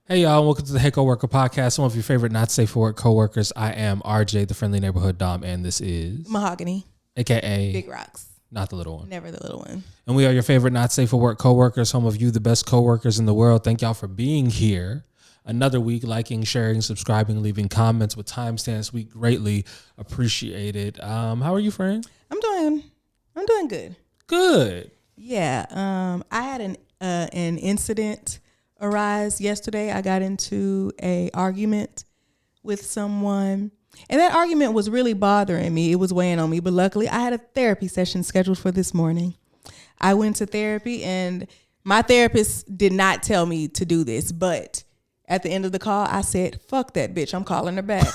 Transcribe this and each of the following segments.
Hey y'all, welcome to the Hey Coworker Podcast. One of your favorite not safe for work coworkers. I am RJ, the friendly neighborhood Dom, and this is Mahogany, aka Big Rocks, not the little one. never the little one. And we are your favorite not safe for work coworkers, home of you, the best coworkers in the world. Thank y'all for being here. Another week, liking, sharing, subscribing, leaving comments with timestamps. We greatly appreciate it. How are you, friend? I'm doing good. Good. Yeah. I had an incident arise yesterday. I got into a argument with someone, and that argument was really bothering me. It was weighing on me, but luckily I had a therapy session scheduled for this morning. I went to therapy, and my therapist did not tell me to do this, but at the end of the call, I said, fuck that bitch, I'm calling her back.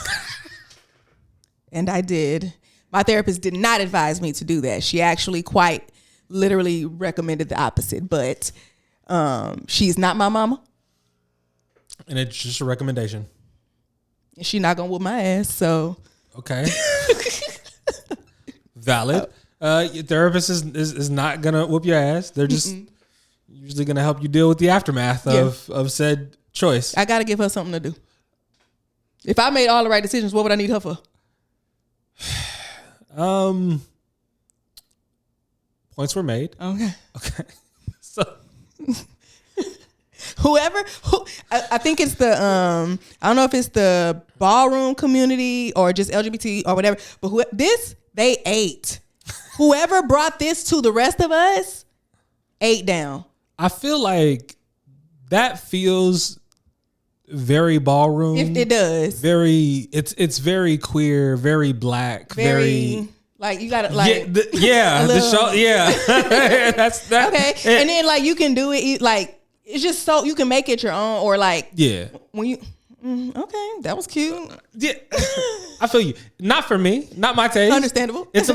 And I did. My therapist did not advise me to do that. She actually quite literally recommended the opposite, but she's not my mama. And it's just a recommendation. She's not going to whoop my ass, so. Okay. Valid. Your therapist is not going to whoop your ass. They're just usually going to help you deal with the aftermath of said choice. I got to give her something to do. If I made all the right decisions, what would I need her for? Points were made. Okay. So I think it's the I don't know if it's the ballroom community or just LGBT or whatever, but they ate. Whoever brought this to the rest of us ate down. I feel like that feels very ballroom. If it does. It's very queer, very black, very like you gotta like the show, that's that. Okay, and then like you can do it like it's just so you can make it your own, or like when you okay, that was cute. Yeah, I feel you. Not for me, not my taste. Understandable. It's a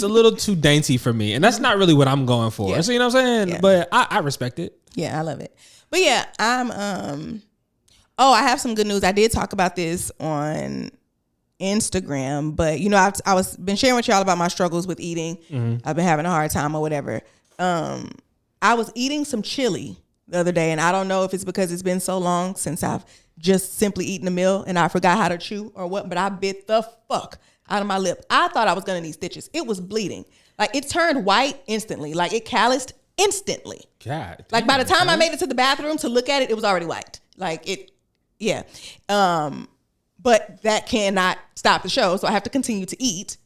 little too dainty for me, and that's not really what I'm going for. Yeah. So you know what I'm saying? Yeah. But I respect it. Yeah, I love it. But yeah, I'm I have some good news. I did talk about this on Instagram, but you know, I was been sharing with y'all about my struggles with eating. I've been having a hard time or whatever. I was eating some chili the other day, and I don't know if it's because it's been so long since I've just simply eaten a meal and I forgot how to chew or what, but I bit the fuck out of my lip. I thought I was gonna need stitches. It was bleeding. Like it turned white instantly. Like it calloused instantly. God. Like by the time I made it to the bathroom to look at it, it was already white. Like it, yeah. But that cannot stop the show, so I have to continue to eat.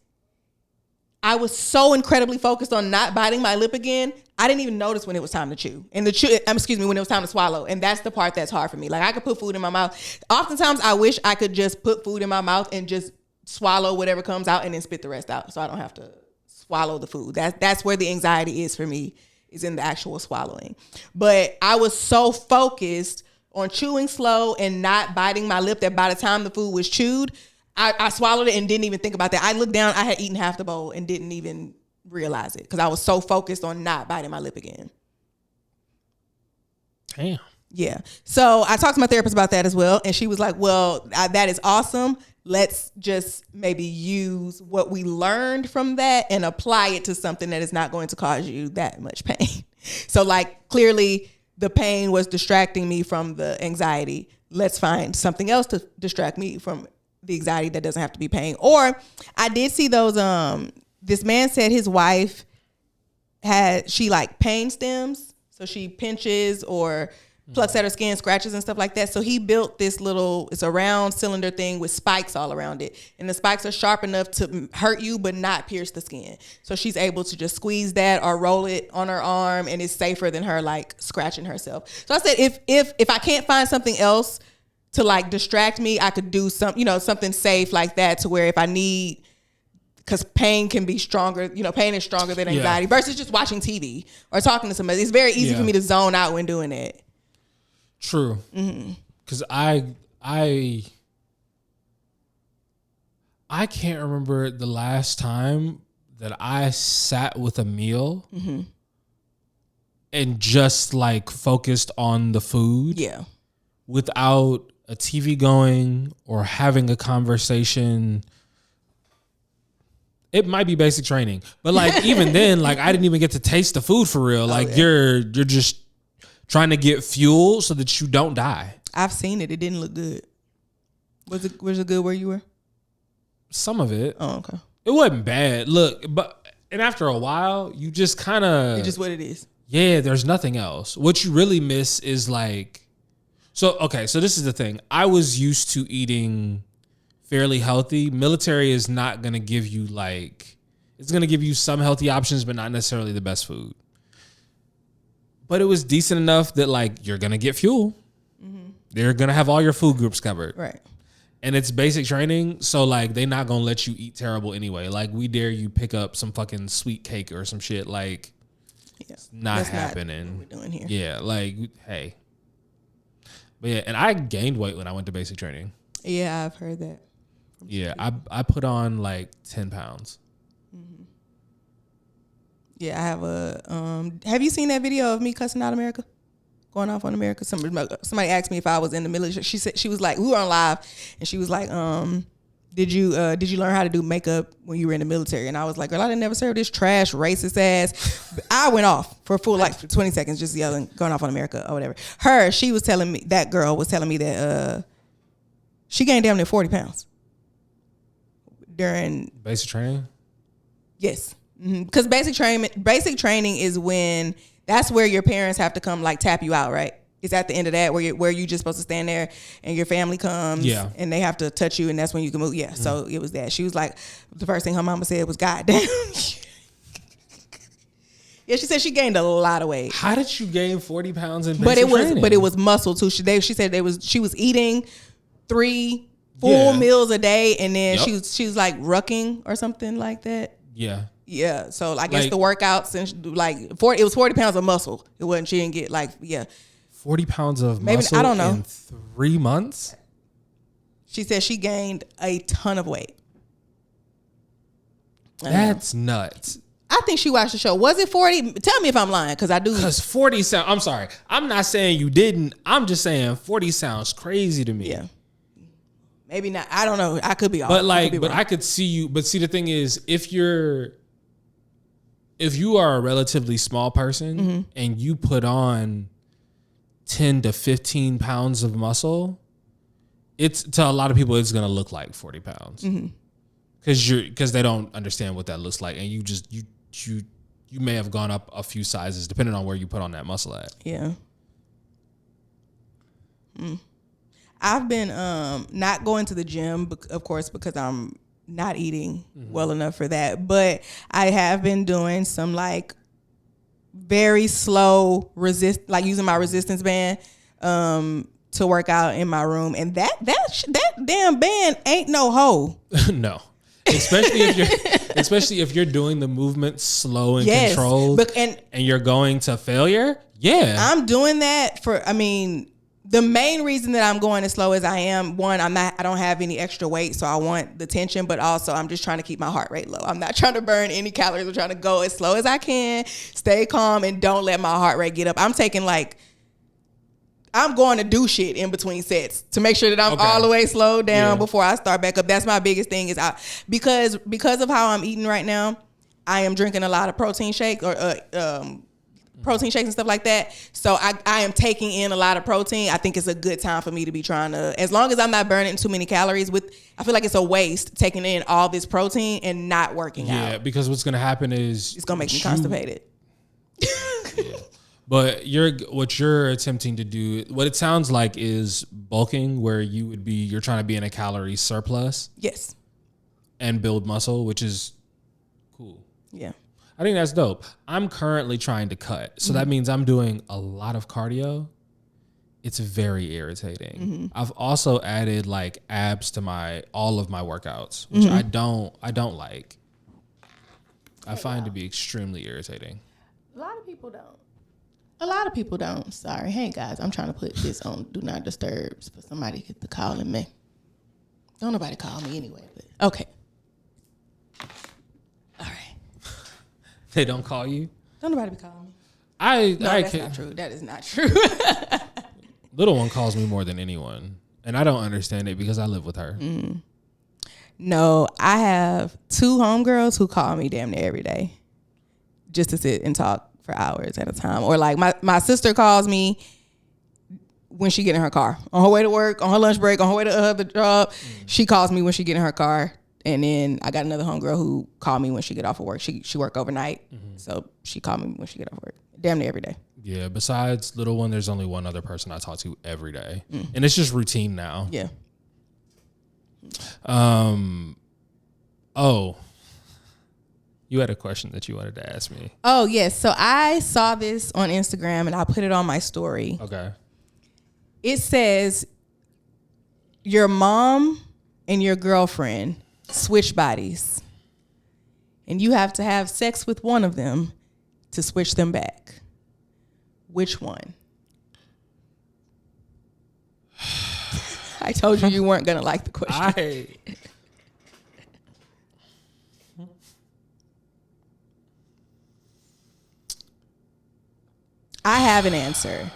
I was so incredibly focused on not biting my lip again, I didn't even notice when it was time to chew. And when it was time to swallow. And that's the part that's hard for me. Like I could put food in my mouth. Oftentimes I wish I could just put food in my mouth and just swallow whatever comes out and then spit the rest out, so I don't have to swallow the food. That's where the anxiety is for me, is in the actual swallowing. But I was so focused on chewing slow and not biting my lip that by the time the food was chewed, I swallowed it and didn't even think about that. I looked down, I had eaten half the bowl and didn't even realize it because I was so focused on not biting my lip again. Damn. Yeah. So I talked to my therapist about that as well, and she was like, well, that is awesome. Let's just maybe use what we learned from that and apply it to something that is not going to cause you that much pain. So like clearly the pain was distracting me from the anxiety. Let's find something else to distract me from the anxiety that doesn't have to be pain. Or I did see those, this man said his wife she like pain stems. So she pinches or plucks at her skin, scratches and stuff like that. So he built this it's a round cylinder thing with spikes all around it. And the spikes are sharp enough to hurt you, but not pierce the skin. So she's able to just squeeze that or roll it on her arm, and it's safer than her like scratching herself. So I said, if I can't find something else to like distract me, I could do something safe like that, to where if I need, because pain can be stronger, pain is stronger than anxiety versus just watching TV or talking to somebody. It's very easy for me to zone out when doing it. True. Because I can't remember the last time that I sat with a meal and just like focused on the food. Yeah. Without a TV going or having a conversation. It might be basic training, but like even then, like I didn't even get to taste the food for real. Like you're just trying to get fuel so that you don't die. I've seen it. It didn't look good. Was it good where you were? Some of it. Oh, okay. It wasn't bad. Look, and after a while, you just kind of... It's just what it is. Yeah, there's nothing else. What you really miss is like... So this is the thing. I was used to eating fairly healthy. Military is not going to give you like... It's going to give you some healthy options, but not necessarily the best food. But it was decent enough that like you're going to get fuel. Mm-hmm. They're going to have all your food groups covered. Right. And it's basic training, so like they're not gonna let you eat terrible anyway. Like we dare you pick up some fucking sweet cake or some shit. Like, it's not happening. Not what we're doing here. Yeah, like hey, but yeah, and I gained weight when I went to basic training. Yeah, I've heard that. Yeah, I put on like 10 pounds. Mm-hmm. Yeah, I have a. Have you seen that video of me cussing out America? Going off on America. Somebody asked me if I was in the military. She said, she was like, we were on live, and she was like, did you learn how to do makeup when you were in the military? And I was like, girl, I didn't never serve this trash racist ass. I went off for a full like 20 seconds just yelling, going off on America or whatever. She was telling me, that girl was telling me that she gained damn near 40 pounds during basic training. Yes, because basic training is when. That's where your parents have to come like tap you out, right? It's at the end of that where you just supposed to stand there and your family comes and they have to touch you and that's when you can move. Yeah, so it was that. She was like, the first thing her mama said was, God damn. Yeah, she said she gained a lot of weight. How did you gain 40 pounds in basic training? But it was muscle too. She said she was eating 3 full meals a day and then she was like rucking or something like that. Yeah. Yeah, so I guess the workouts and like it was 40 pounds of muscle. It wasn't. She didn't get 40 pounds of muscle. I don't know. In 3 months. She said she gained a ton of weight. That's nuts. I think she watched the show. Was it 40? Tell me if I'm lying, because I do. Because 40 sound. I'm sorry. I'm not saying you didn't. I'm just saying 40 sounds crazy to me. Yeah. Maybe not. I don't know. I could be off. But I could see you. But see, the thing is, if you are a relatively small person and you put on 10 to 15 pounds of muscle, it's to a lot of people, it's going to look like 40 pounds because they don't understand what that looks like. And you may have gone up a few sizes depending on where you put on that muscle at. Yeah. I've been not going to the gym, of course, because I'm not eating well enough for that. But I have been doing some like very slow like using my resistance band to work out in my room, and that damn band ain't no hoe. No. Especially if you're doing the movement slow and controlled, and you're going to failure. Yeah, I'm doing that the main reason that I'm going as slow as I am, one, I don't have any extra weight, so I want the tension, but also I'm just trying to keep my heart rate low. I'm not trying to burn any calories. I'm trying to go as slow as I can, stay calm, and don't let my heart rate get up. I'm going to do shit in between sets to make sure that I'm all the way slowed down before I start back up. That's my biggest thing is because of how I'm eating right now, I am drinking a lot of protein shakes or protein shakes and stuff like that. So I am taking in a lot of protein. I think it's a good time for me to be trying to, as long as I'm not burning too many calories I feel like it's a waste taking in all this protein and not working out. Yeah, because what's going to happen is it's going to make me constipated. Yeah. But what you're attempting to do, what it sounds like is bulking, where you're trying to be in a calorie surplus. Yes. And build muscle, which is cool. Yeah. I think that's dope. I'm currently trying to cut. So that means I'm doing a lot of cardio. It's very irritating. I've also added like abs to all of my workouts, which I don't like. I find to be extremely irritating. A lot of people don't. Sorry. Hey guys, I'm trying to put this on Do Not Disturb for somebody to call me. Don't nobody call me anyway, but okay. All right. They don't call you? Don't nobody be calling me. That's not true. That is not true. Little one calls me more than anyone. And I don't understand it because I live with her. No, I have 2 homegirls who call me damn near every day just to sit and talk for hours at a time. Or like my sister calls me when she get in her car. On her way to work, on her lunch break, on her way to her other job. She calls me when she get in her car. And then I got another homegirl who called me when she get off of work. She work overnight. So she called me when she get off work. Damn near every day. Yeah, besides little one, there's only one other person I talk to every day. And it's just routine now. Yeah. Oh, you had a question that you wanted to ask me. Oh, yes. So I saw this on Instagram and I put it on my story. Okay. It says your mom and your girlfriend switch bodies. And you have to have sex with one of them to switch them back. Which one? I told you weren't going to like the question. I have an answer.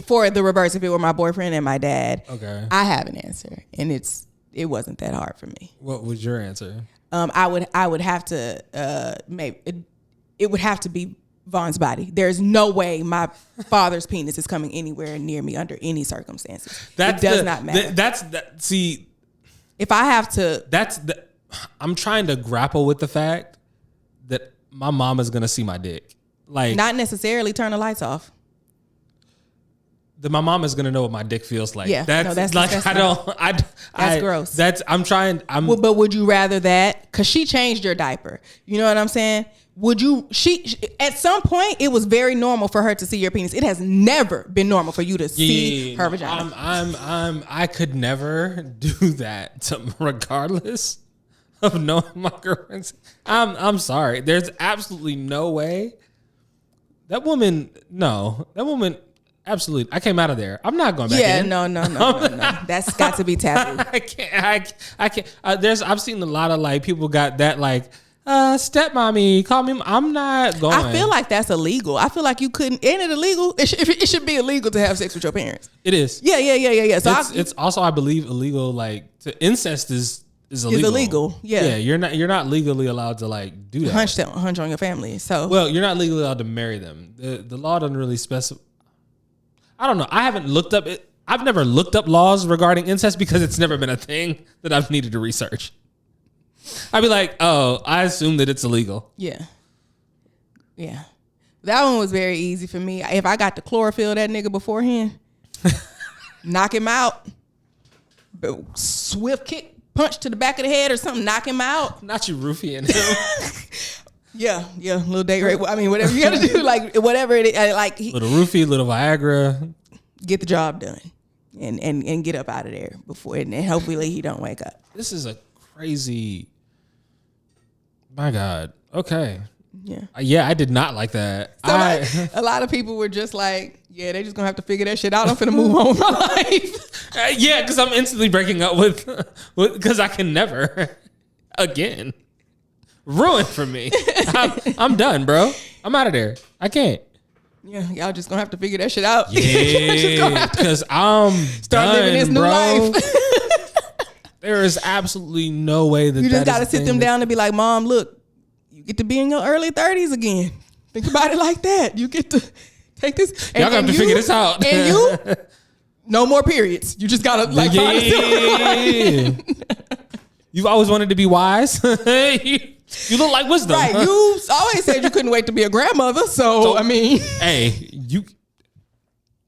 For the reverse, if it were my boyfriend and my dad, Okay. I have an answer, and it wasn't that hard for me. What was your answer? I would have to it would have to be Vaughn's body. There's no way my father's penis is coming anywhere near me under any circumstances. It does not matter. See, if I have to, I'm trying to grapple with the fact that my mom is gonna see my dick. Like, not necessarily turn the lights off. That my mom is gonna know what my dick feels like. Yeah, that's like disgusting. That's gross. But would you rather that? Because she changed your diaper. You know what I'm saying? Would you? She at some point it was very normal for her to see your penis. It has never been normal for you to see her vagina. I could never do that regardless of knowing my girlfriend's. I'm sorry. There's absolutely no way. That woman. Absolutely. I came out of there. I'm not going back in. No. That's got to be taboo. I can't. I've seen a lot of like people got that like, stepmommy, call me. I'm not going. I feel like that's illegal. I feel like you couldn't. Ain't it illegal? It should be illegal to have sex with your parents. It is. Yeah. So it's also, I believe, illegal. Like incest is illegal. It's illegal. Yeah. You're not legally allowed to like do that. Hunch on your family. So you're not legally allowed to marry them. The law doesn't really specify. I don't know. I haven't looked up it. I've never looked up laws regarding incest because it's never been a thing that I've needed to research. I'd be like, oh, I assume that it's illegal. Yeah. That one was very easy for me. If I got to chlorophyll that nigga beforehand, knock him out, swift kick, punch to the back of the head or something, knock him out. Not you roofing him. Yeah, little day rate. I mean, whatever you got to do, like whatever it is, like little roofie, little Viagra. Get the job done, and get up out of there before, and hopefully he don't wake up. This is a crazy. My God. Okay. Yeah. I did not like that. So a lot of people were just like, yeah, they just gonna have to figure that shit out. I'm finna move on with my life. Yeah, because I'm instantly breaking up with because I can never again. Ruined for me. I'm done, bro. I'm out of there. I can't. Yeah, y'all just gonna have to figure that shit out. Yeah, because I'm start living this new life. There is absolutely no way that you just gotta sit them down and be like, Mom, look, you get to be in your early 30s again. Think about it like that. You get to take this. Y'all gonna have to figure this out. And you, no more periods. You just gotta find a You've always wanted to be wise. You look like wisdom. Right. You always said you couldn't wait to be a grandmother. So I mean, hey, you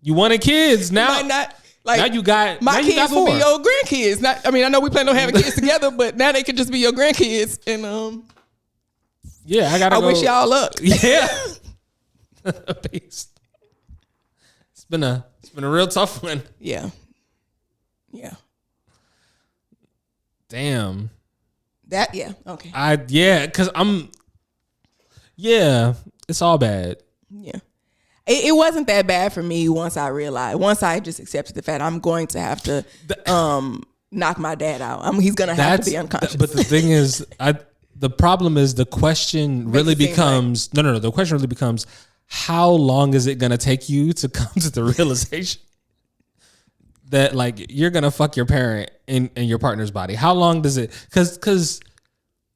wanted kids now. Might not, like, now you got my kids will be your grandkids. I know we plan on having kids together, but now they can just be your grandkids. And yeah, I wish y'all luck. Yeah. Peace. It's been a real tough one. Yeah. Damn. That okay. Because it's all bad. Yeah. It wasn't that bad for me once I just accepted the fact I'm going to have to knock my dad out. He's gonna have to be unconscious. But the thing is, the problem is the question really becomes no. The question really becomes, how long is it gonna take you to come to the realization that like you're gonna fuck your parent in your partner's body? How long does it? Because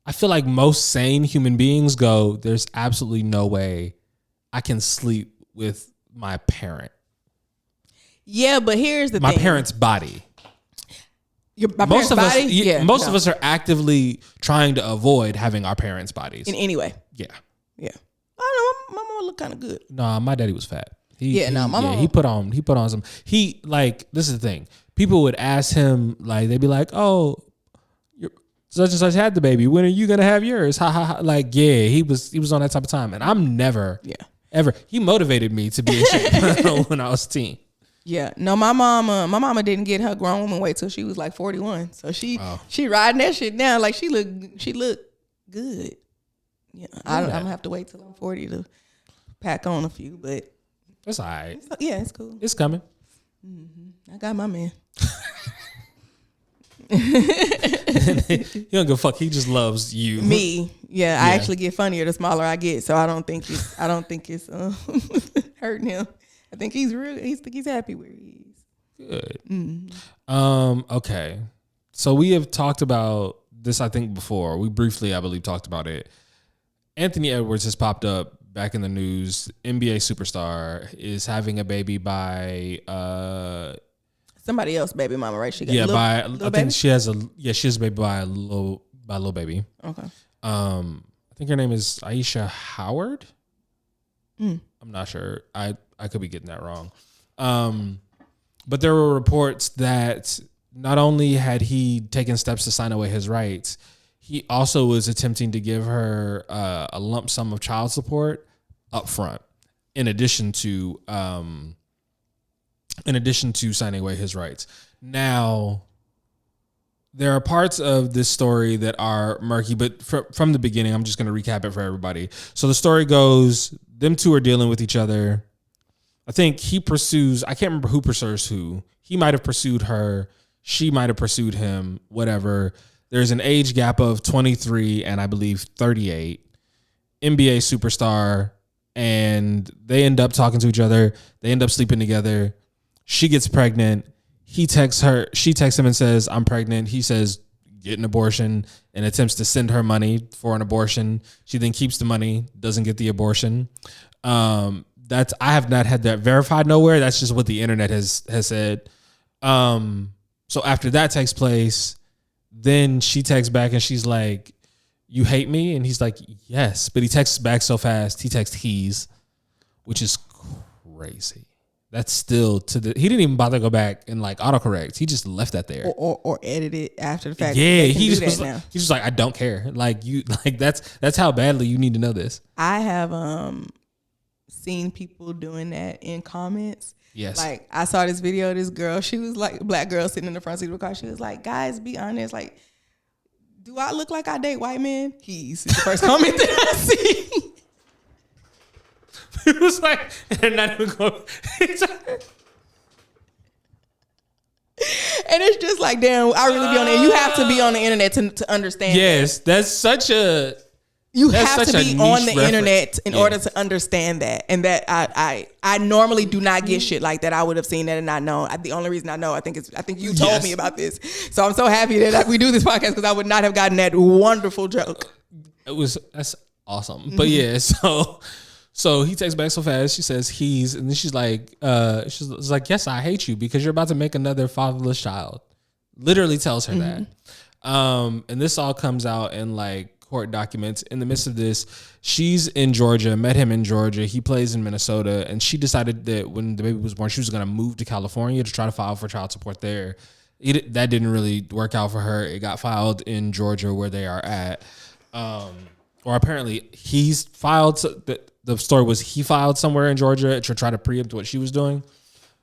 I feel like most sane human beings go, there's absolutely no way I can sleep with my parent. Yeah, but here's the my thing. parents' body. My Most parents' of us, body? most of us are actively trying to avoid having our parents' bodies. In any way. Yeah. Yeah. I don't know. My mom looked kind of good. Nah, my daddy was fat. My mom. He put on some. This is the thing. People would ask him, like, they'd be like, "Oh, such and such had the baby. When are you gonna have yours?" Ha ha ha. Like, yeah, he was on that type of time, and I'm never, ever. He motivated me to be in shape when I was a teen. Yeah, no, my mama didn't get her grown woman weight till she was like 41. So she riding that shit now. Like she look good. Yeah, I'm gonna have to wait till I'm 40 to pack on a few, but it's all right. It's cool. It's coming. I got my man. He don't give a fuck. He just loves you. Me, yeah. I actually get funnier the smaller I get, so I don't think it's hurting him. I think he's happy where he is. Good. Mm-hmm. Okay. So we have talked about this, I think, before. We briefly, I believe, talked about it. Anthony Edwards has popped up back in the news. NBA superstar is having a baby by somebody else baby mama, right? She got I think she has a baby by a little baby. Okay. I think her name is Aisha Howard. I'm not sure. I could be getting that wrong. But there were reports that not only had he taken steps to sign away his rights, he also was attempting to give her a lump sum of child support up front, in addition to signing away his rights. Now, there are parts of this story that are murky, but from the beginning, I'm just going to recap it for everybody. So the story goes, them two are dealing with each other. I think I can't remember who pursues who. He might have pursued her. She might have pursued him, whatever. There's an age gap of 23 and I believe 38. NBA superstar. And they end up talking to each other. They end up sleeping together. She gets pregnant. He texts her. She texts him and says, "I'm pregnant." He says, "Get an abortion," and attempts to send her money for an abortion. She then keeps the money, doesn't get the abortion. I have not had that verified nowhere. That's just what the internet has said. So after that takes place, then she texts back and she's like, "You hate me?" And he's like, "Yes." But he texts back so fast. He texts "he's," which is crazy. That's still he didn't even bother to go back and like autocorrect. He just left that there or edit it after the fact. Yeah, he's just like, I don't care. Like you, like that's how badly you need to know this. I have seen people doing that in comments. Yes. Like I saw this video of this girl. She was like a black girl sitting in the front seat of the car. She was like, "Guys, be honest. Like, do I look like I date white men?" He's the first comment that I see. It was like, and not even going. And it's just like, damn, I really be on there. You have to be on the internet to understand. Yes, that's such a. You have to be on the internet in order to understand that. And that I normally do not get shit like that. I would have seen that and not known. The only reason I know, I think you told me about this. So I'm so happy that we do this podcast because I would not have gotten that wonderful joke. That's awesome. Mm-hmm. But yeah, so he texts back so fast. She says "he's," and then she's like, "Yes, I hate you because you're about to make another fatherless child." Literally tells her that. And this all comes out in like court documents. In the midst of this, she's in Georgia, met him in Georgia. He plays in Minnesota, and she decided that when the baby was born, she was going to move to California to try to file for child support there. That didn't really work out for her. It got filed in Georgia where they are at. Or apparently he's filed. The story was he filed somewhere in Georgia to try to preempt what she was doing.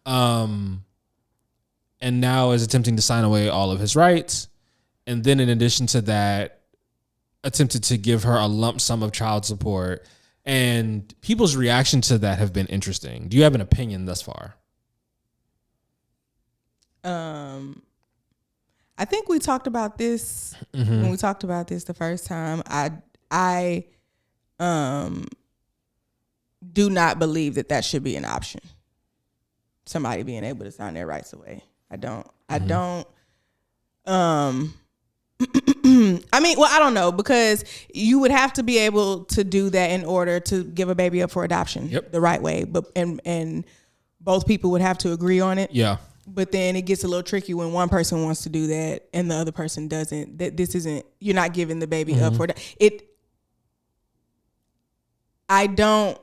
And now is attempting to sign away all of his rights. And then in addition to that, attempted to give her a lump sum of child support. And people's reaction to that have been interesting. Do you have an opinion thus far? I think we talked about this when we talked about this the first time. I do not believe that should be an option. Somebody being able to sign their rights away. I don't. I mean, well, I don't know, because you would have to be able to do that in order to give a baby up for adoption the right way. But and both people would have to agree on it. Yeah. But then it gets a little tricky when one person wants to do that and the other person doesn't. That this isn't, you're not giving the baby up for that. I don't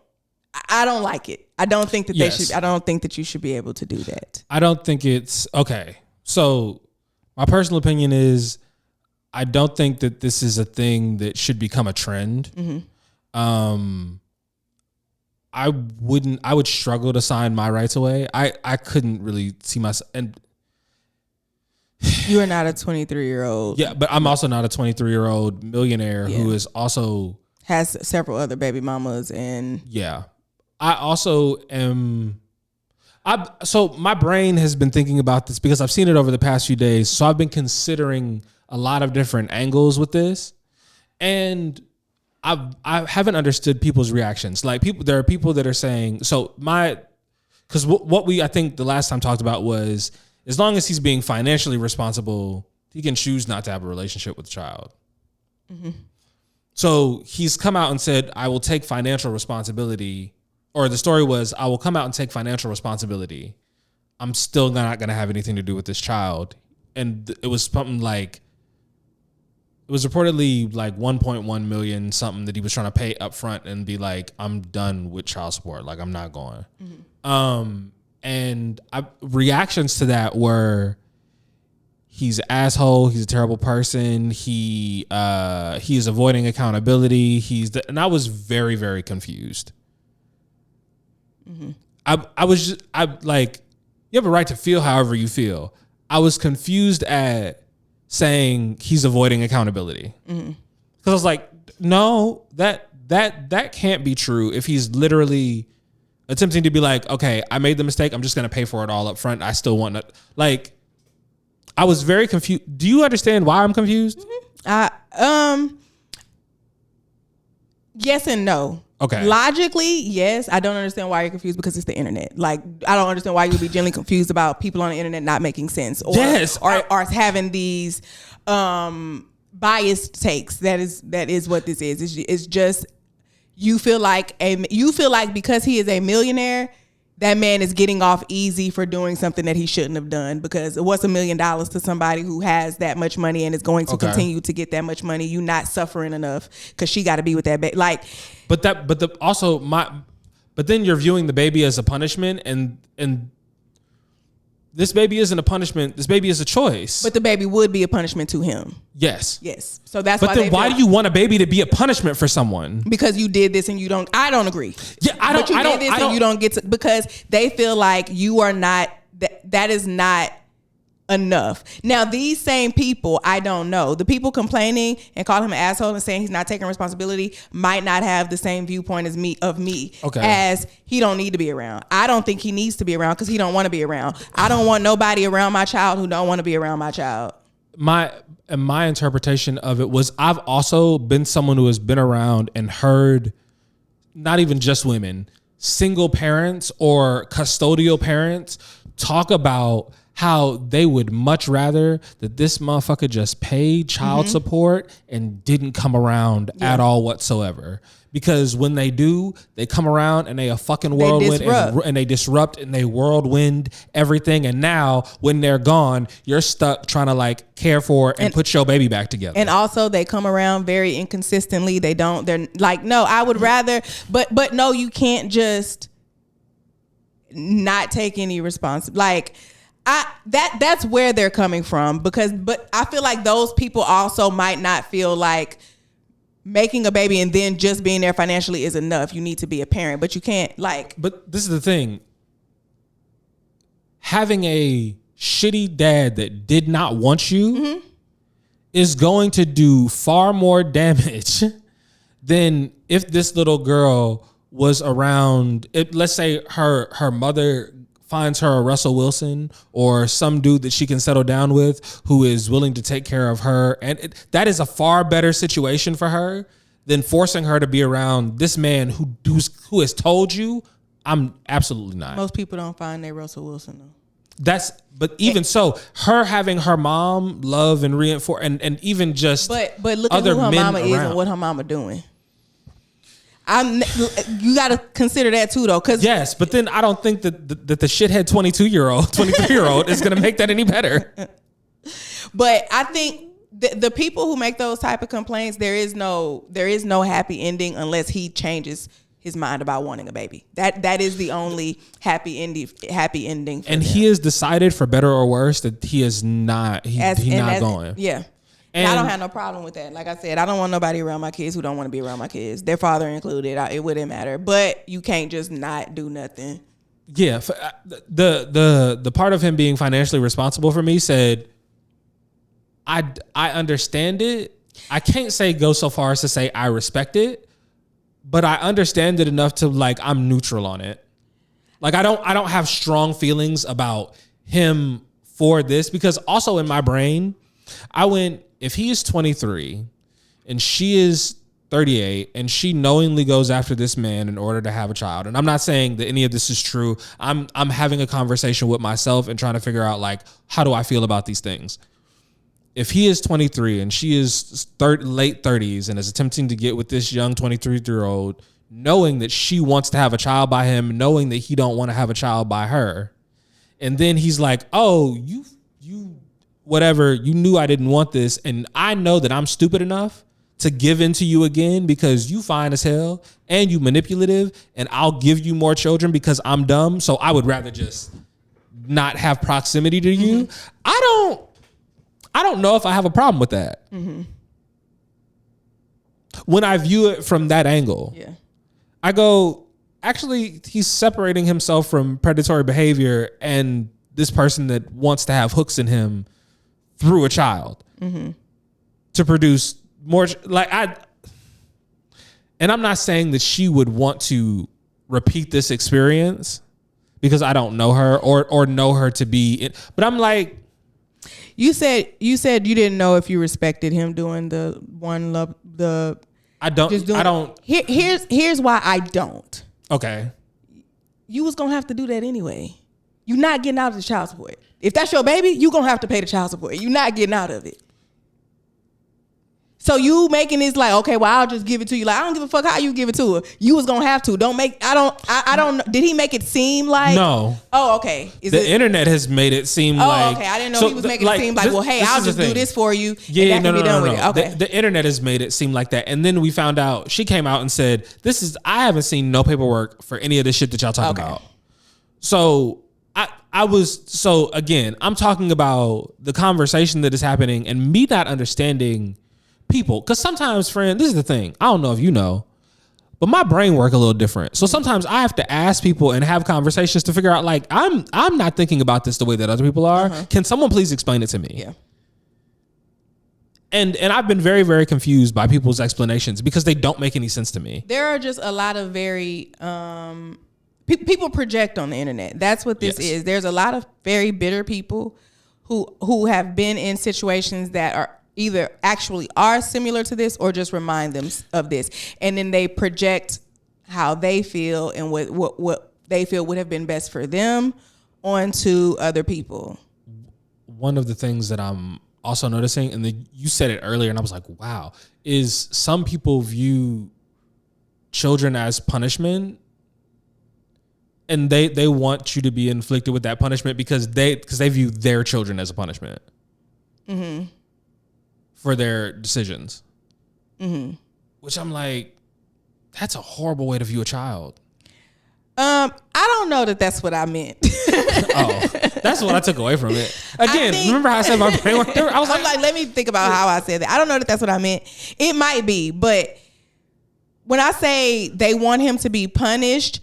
like it. I don't think that I don't think that you should be able to do that. I don't think it's okay. So my personal opinion is I don't think that this is a thing that should become a trend. I would struggle to sign my rights away. I couldn't really see myself. And you are not a 23-year-old. Yeah, but I'm also not a 23-year-old millionaire who is also has several other baby mamas. And yeah, I also am. So my brain has been thinking about this because I've seen it over the past few days. So I've been considering a lot of different angles with this, and I haven't understood people's reactions. Like there are people that are saying, because what we I think the last time talked about was as long as he's being financially responsible, he can choose not to have a relationship with the child. So he's come out and said, I will take financial responsibility. Or the story was, I will come out and take financial responsibility. I'm still not going to have anything to do with this child. And it was something like, it was reportedly like 1.1 million something that he was trying to pay up front and be like, I'm done with child support. Like, I'm not going. And reactions to that were, he's an asshole. He's a terrible person. He is avoiding accountability. And I was very, very confused. I was like, you have a right to feel however you feel. I was confused at saying he's avoiding accountability. Because I was like, no, that can't be true if he's literally attempting to be like, okay, I made the mistake. I'm just going to pay for it all up front. I still want to, like, I was very confused. Do you understand why I'm confused? Yes and no. Okay. Logically, yes. I don't understand why you're confused because it's the internet. Like, I don't understand why you'd be genuinely confused about people on the internet not making sense or having these biased takes. That is what this is. It's just you feel like because he is a millionaire, that man is getting off easy for doing something that he shouldn't have done, because what's $1 million to somebody who has that much money and is going to continue to get that much money? You not suffering enough because she got to be with that baby. Like, but then you're viewing the baby as a punishment, and this baby isn't a punishment. This baby is a choice. But the baby would be a punishment to him. Yes. So that's why. But then why do you want a baby to be a punishment for someone? Because you did this and you don't. I don't agree. Yeah, I don't. But you did this and you don't get to, because they feel like you are not. That is not enough. Now, these same people, I don't know. The people complaining and calling him an asshole and saying he's not taking responsibility might not have the same viewpoint as me as he don't need to be around. I don't think he needs to be around because he don't want to be around. I don't want nobody around my child who don't want to be around my child. My interpretation of it was, I've also been someone who has been around and heard not even just women, single parents or custodial parents talk about how they would much rather that this motherfucker just paid child support and didn't come around at all whatsoever. Because when they do, they come around and they a fucking whirlwind and they disrupt and they whirlwind everything. And now when they're gone, you're stuck trying to like care for and put your baby back together. And also they come around very inconsistently. They're like, no, I would rather, but no, you can't just not take any responsibility. Like, that's where they're coming from, but I feel like those people also might not feel like making a baby and then just being there financially is enough. You need to be a parent, but you can't like. But this is the thing. Having a shitty dad that did not want you is going to do far more damage than if this little girl was around. Let's say her mother finds her a Russell Wilson or some dude that she can settle down with who is willing to take care of her. And that is a far better situation for her than forcing her to be around this man who has told you, I'm absolutely not. Most people don't find their Russell Wilson though. But even so, her having her mom love and reinforce and even just but look at who her mama is and what her mama doing. You got to consider that too, though. Cause yes, but then I don't think that the shithead 22-year-old, 23-year-old is going to make that any better. But I think the people who make those type of complaints, there is no happy ending unless he changes his mind about wanting a baby. That is the only happy ending. For and them. he has decided, for better or worse, that he is not. He's not going. Yeah. And I don't have no problem with that. Like I said, I don't want nobody around my kids who don't want to be around my kids, their father included. It wouldn't matter. But you can't just not do nothing. Yeah, the part of him being financially responsible for me said, I understand it. I can't say go so far as to say I respect it, but I understand it enough to like I'm neutral on it. Like I don't have strong feelings about him for this, because also in my brain, I went, if he is 23 and she is 38 and she knowingly goes after this man in order to have a child, and I'm not saying that any of this is true. I'm having a conversation with myself and trying to figure out like, how do I feel about these things? If he is 23 and she is late 30s and is attempting to get with this young 23-year-old, knowing that she wants to have a child by him, knowing that he don't want to have a child by her, and then he's like, oh, you whatever, you knew I didn't want this, and I know that I'm stupid enough to give in to you again because you fine as hell and you manipulative, and I'll give you more children because I'm dumb, so I would rather just not have proximity to you. Mm-hmm. I don't know if I have a problem with that. Mm-hmm. When I view it from that angle, yeah, I go, actually, he's separating himself from predatory behavior and this person that wants to have hooks in him through a child to produce more. And I'm not saying that she would want to repeat this experience because I don't know her or know her to be, but I'm like, you said you didn't know if you respected him doing the one love, I don't. Here's why I don't. Okay. You was going to have to do that anyway. You're not getting out of the child support. If that's your baby, you're going to have to pay the child support. You're not getting out of it. So you making this like, okay, well, I'll just give it to you. Like, I don't give a fuck how you give it to her. You was going to have to. I don't, did he make it seem like? No. Oh, okay. Internet has made it seem like. Oh, okay. I didn't know he was making it seem like, well, hey, I'll just do this for you. Yeah, and that can be done with it. Okay. The internet has made it seem like that. And then we found out, she came out and said, I haven't seen no paperwork for any of this shit that y'all talk about. So again, I'm talking about the conversation that is happening and me not understanding people. Because sometimes, friend, this is the thing. I don't know if you know, but my brain work a little different. So sometimes I have to ask people and have conversations to figure out, like, I'm not thinking about this the way that other people are. Can someone please explain it to me? Yeah. And I've been very, very confused by people's explanations because they don't make any sense to me. There are just a lot of very people project on the internet. That's what this is. There's a lot of very bitter people who have been in situations that are either actually are similar to this or just remind them of this. And then they project how they feel and what they feel would have been best for them onto other people. One of the things that I'm also noticing, and you said it earlier and I was like, wow, is some people view children as punishment. And they want you to be inflicted with that punishment because they view their children as a punishment for their decisions. Which I'm like, that's a horrible way to view a child. I don't know that that's what I meant. Oh, that's what I took away from it. Again, remember how I said my brain worked? I was like, let me think about how I said that. I don't know that that's what I meant. It might be, but when I say they want him to be punished,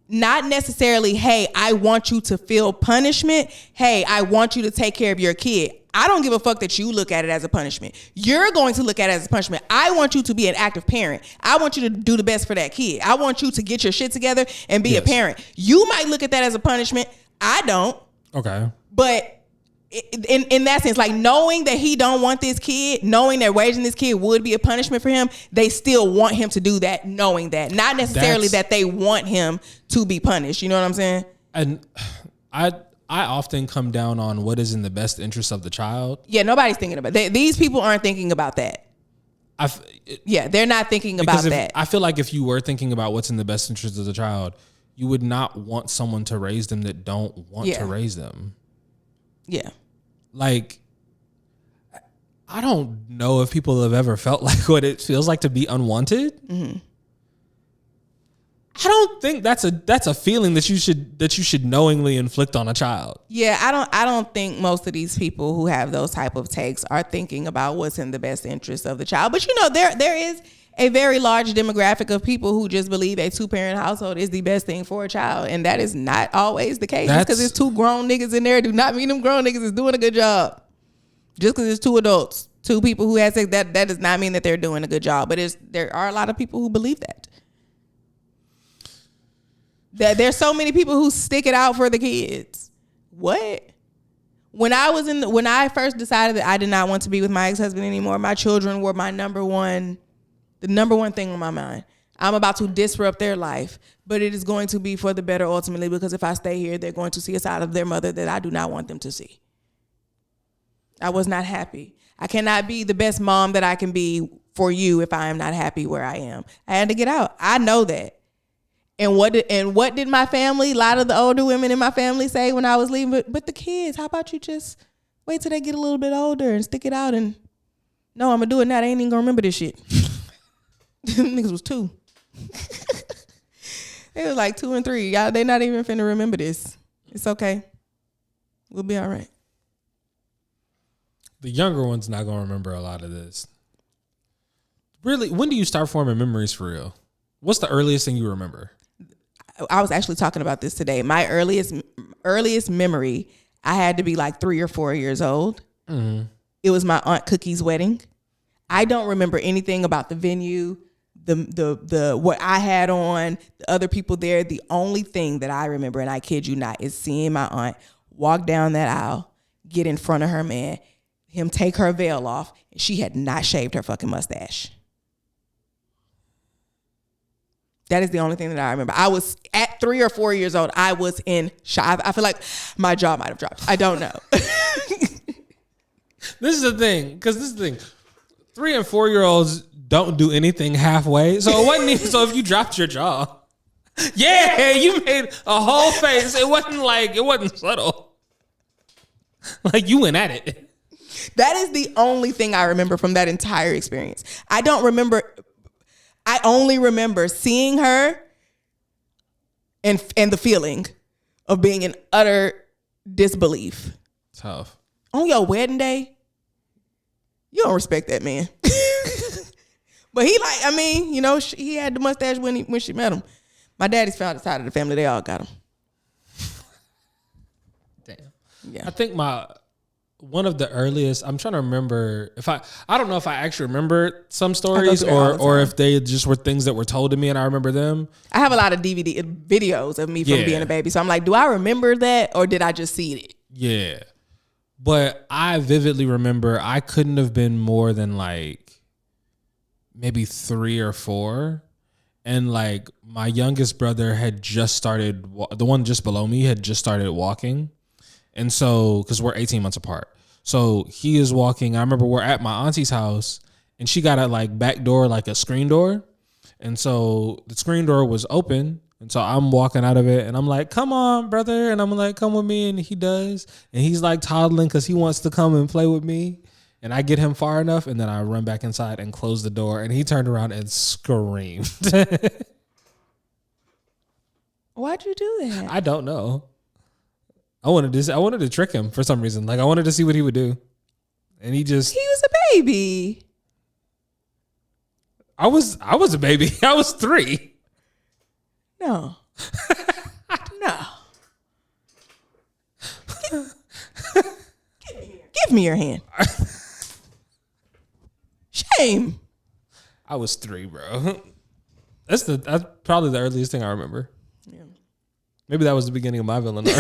not necessarily, hey, I want you to feel punishment. Hey, I want you to take care of your kid. I don't give a fuck that you look at it as a punishment. You're going to look at it as a punishment. I want you to be an active parent. I want you to do the best for that kid. I want you to get your shit together and be a parent. You might look at that as a punishment. I don't. Okay. But in that sense, like knowing that he don't want this kid, knowing that raising this kid would be a punishment for him, they still want him to do that, knowing that. Not necessarily that they want him to be punished. You know what I'm saying? And I often come down on what is in the best interest of the child. Yeah, nobody's thinking about that. These people aren't thinking about that. They're not thinking about that. I feel like if you were thinking about what's in the best interest of the child, you would not want someone to raise them that don't want to raise them. Yeah. Like, I don't know if people have ever felt like what it feels like to be unwanted. Mm-hmm. I don't think that's a feeling that you should knowingly inflict on a child. Yeah, I don't think most of these people who have those type of takes are thinking about what's in the best interest of the child. But there is a very large demographic of people who just believe a 2-parent household is the best thing for a child, and that is not always the case. Just because there's 2 grown niggas in there do not mean them grown niggas is doing a good job. Just because it's 2 adults, 2 people who have sex, that does not mean that they're doing a good job. But there are a lot of people who believe that. There's so many people who stick it out for the kids. What? When I first decided that I did not want to be with my ex-husband anymore, my children were the number one thing on my mind. I'm about to disrupt their life, but it is going to be for the better ultimately, because if I stay here, they're going to see a side of their mother that I do not want them to see. I was not happy. I cannot be the best mom that I can be for you if I am not happy where I am. I had to get out. I know that. And what did my family, a lot of the older women in my family say when I was leaving? But the kids, how about you just wait till they get a little bit older and stick it out? And no, I'm gonna do it now. They ain't even gonna remember this shit. Niggas was 2. They was like 2 and 3. Y'all, they not even finna remember this. It's okay. We'll be all right. The younger one's not gonna remember a lot of this. Really, when do you start forming memories for real? What's the earliest thing you remember? I was actually talking about this today. My earliest memory, I had to be like 3 or 4 years old. Mm-hmm. It was my Aunt Cookie's wedding. I don't remember anything about the venue, the what I had on, the other people there. The only thing that I remember, and I kid you not, is seeing my aunt walk down that aisle, get in front of her man, him take her veil off, and she had not shaved her fucking mustache. That is the only thing that I remember. I was at 3 or 4 years old. I was in shock. I feel like my jaw might have dropped. I don't know. This is the thing. 3 and 4 year olds don't do anything halfway. So it wasn't even so if you dropped your jaw. Yeah, you made a whole face. It wasn't subtle. Like you went at it. That is the only thing I remember from that entire experience. I only remember seeing her and the feeling of being in utter disbelief. Tough. On your wedding day, you don't respect that man. But he had the mustache when she met him. My daddy's found side of the family, they all got him. Damn. Yeah. I think one of the earliest, I'm trying to remember I don't know if I actually remember some stories or if they just were things that were told to me and I remember them. I have a lot of DVD videos of me from being a baby. So I'm like, do I remember that or did I just see it? Yeah. But I vividly remember I couldn't have been more than like maybe 3 or 4. And like my youngest brother had just started, the one just below me had just started walking. And so, because we're 18 months apart. So he is walking. I remember we're at my auntie's house and she got a like back door, like a screen door. And so the screen door was open. And so I'm walking out of it and I'm like, come on, brother. And I'm like, come with me. And he does. And he's like toddling because he wants to come and play with me. And I get him far enough. And then I run back inside and close the door. And he turned around and screamed. Why'd you do that? I don't know. I wanted to trick him for some reason. Like I wanted to see what he would do. And he was a baby. I was a baby. I was 3. No. No. Give me your hand. Shame. I was 3, bro. That's probably the earliest thing I remember. Yeah. Maybe that was the beginning of my villain arc.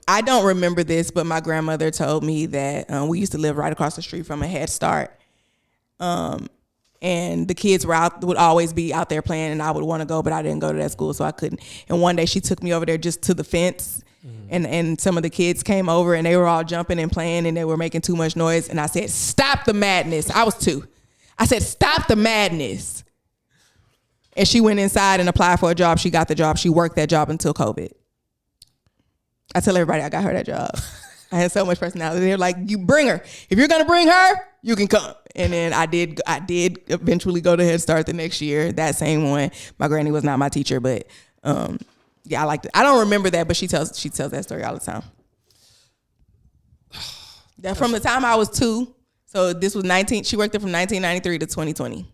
I don't remember this, but my grandmother told me that we used to live right across the street from a Head Start. And the kids would always be out there playing, and I would want to go, but I didn't go to that school, so I couldn't. And one day she took me over there just to the fence, And some of the kids came over and they were all jumping and playing and they were making too much noise. And I said, stop the madness. I was 2. I said, stop the madness. And she went inside and applied for a job. She got the job. She worked that job until COVID. I tell everybody I got her that job. I had so much personality. They're like, you bring her. If you're going to bring her, you can come. And then I did eventually go to Head Start the next year. That same one. My granny was not my teacher, but yeah, I liked it. I don't remember that, but she tells that story all the time. That from the time I was 2, so this was 19. She worked there from 1993 to 2020.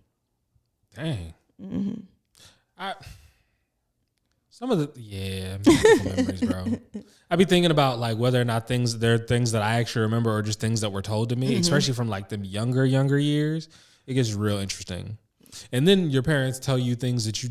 Dang. Some of the beautiful memories, bro. I be thinking about like whether or not there are things that I actually remember or just things that were told to me, especially from like the younger years. It gets real interesting. And then your parents tell you things that you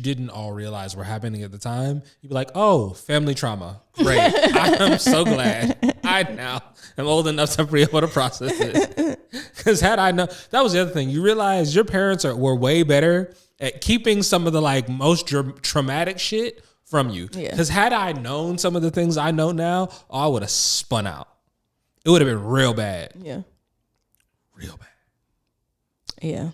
didn't all realize were happening at the time. You'd be like, oh, family trauma. Great. I'm so glad I now am old enough to be able to process it. Because had I known, that was the other thing. You realize your parents were way better at keeping some of the like most traumatic shit from you. Because had I known some of the things I know now, I would have spun out. It would have been real bad. Yeah. Real bad. Yeah.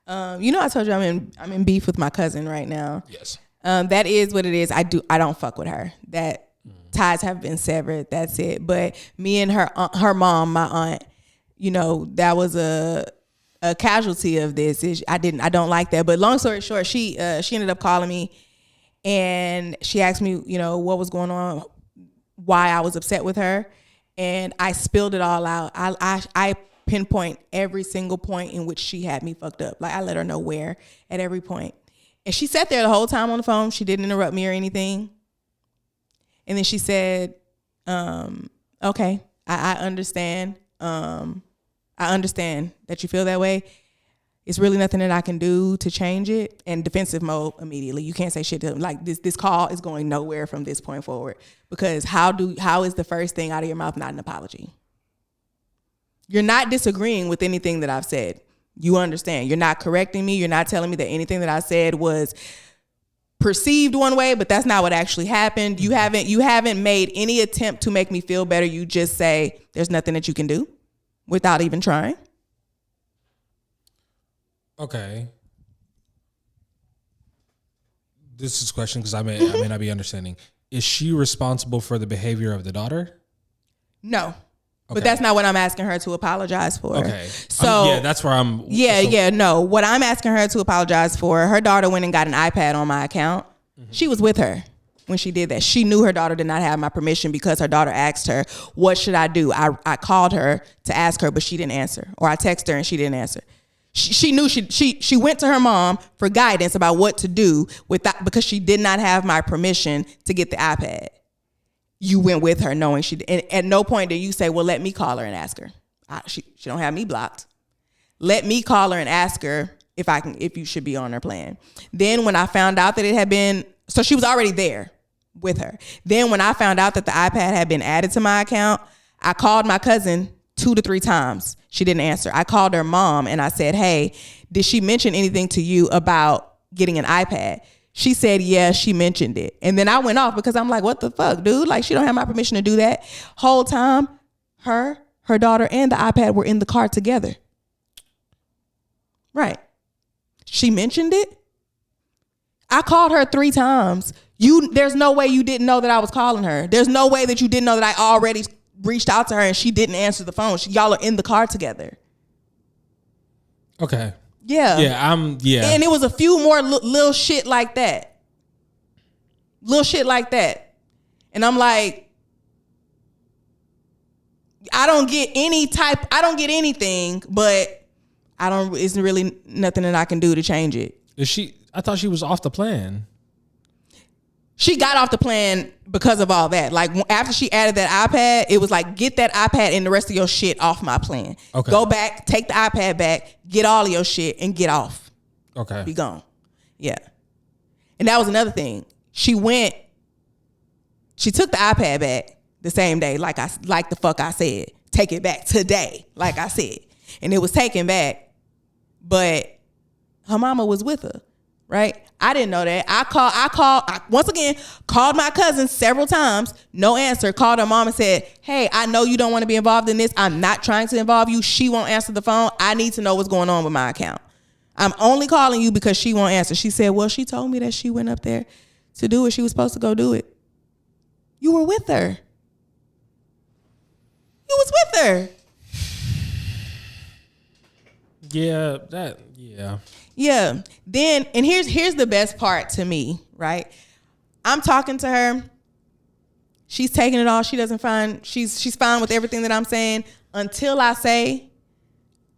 I told you I'm in beef with my cousin right now. Yes. That is what it is. I don't fuck with her. That ties have been severed. That's it. But me and her mom, my aunt, that was a casualty of this. I don't like that. But long story short, she ended up calling me and she asked me, what was going on, why I was upset with her, and I spilled it all out. I pinpoint every single point in which she had me fucked up. Like I let her know where at every point. And she sat there the whole time on the phone. She didn't interrupt me or anything. And then she said, okay, I understand. I understand that you feel that way. It's really nothing that I can do to change it. And defensive mode immediately. You can't say shit to them. Like this call is going nowhere from this point forward. Because how is the first thing out of your mouth not an apology? You're not disagreeing with anything that I've said. You understand. You're not correcting me. You're not telling me that anything that I said was perceived one way, but that's not what actually happened. You haven't made any attempt to make me feel better. You just say there's nothing that you can do without even trying. Okay. This is a question because I may not be understanding. Is she responsible for the behavior of the daughter? No. Okay. But that's not what I'm asking her to apologize for. Okay. So that's where I'm. No. What I'm asking her to apologize for, her daughter went and got an iPad on my account. Mm-hmm. She was with her when she did that. She knew her daughter did not have my permission because her daughter asked her, what should I do? I called her to ask her, but she didn't answer. Or I texted her and she didn't answer. She knew she went to her mom for guidance about what to do with that because she did not have my permission to get the iPad. You went with her knowing and at no point did you say, well, let me call her and ask her. She don't have me blocked. Let me call her and ask her if you should be on her plan. Then when I found out that it had been, so she was already there with her. Then when I found out that the iPad had been added to my account, I called my cousin 2 to 3 times. She didn't answer. I called her mom and I said, hey, did she mention anything to you about getting an iPad? She said, yeah, she mentioned it. And then I went off because I'm like, what the fuck, dude? Like, she don't have my permission to do that. Whole time, her daughter, and the iPad were in the car together. Right. She mentioned it. I called her 3 times. There's no way you didn't know that I was calling her. There's no way that you didn't know that I already reached out to her and she didn't answer the phone. Y'all are in the car together. Okay. Yeah. Yeah. And it was a few more little shit like that. Little shit like that. And I'm like, I don't get anything, but it's really nothing that I can do to change it. I thought she was off the plan. She got off the plan because of all that. Like after she added that iPad, it was like, get that iPad and the rest of your shit off my plan. Okay. Go back, take the iPad back, get all of your shit and get off. Okay. Be gone. Yeah. And that was another thing. She took the iPad back the same day, like the fuck I said. Take it back today, like I said. And it was taken back, but her mama was with her. right? I didn't know that. I once again, called my cousin several times, no answer, called her mom and said, hey, I know you don't want to be involved in this. I'm not trying to involve you. She won't answer the phone. I need to know what's going on with my account. I'm only calling you because she won't answer. She said, well, she told me that she went up there to do it. She was supposed to go do it. You were with her. You was with her. Yeah. Then, and here's the best part to me, right? I'm talking to her. She's taking it all. She doesn't find, she's fine with everything that I'm saying until I say,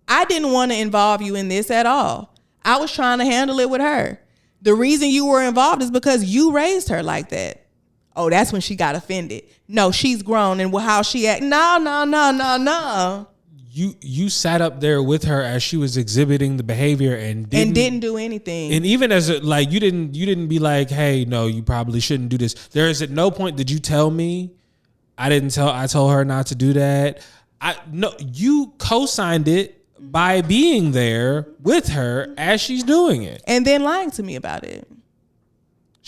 I didn't want to involve you in this at all. I was trying to handle it with her. The reason you were involved is because you raised her like that. Oh, that's when she got offended. No, she's grown and how she act. No. You sat up there with her as she was exhibiting the behavior and didn't do anything. And even as like you didn't be like, hey, no, you probably shouldn't do this. There is at no point did you tell me. I told her not to do that. You co-signed it by being there with her as she's doing it. And then lying to me about it.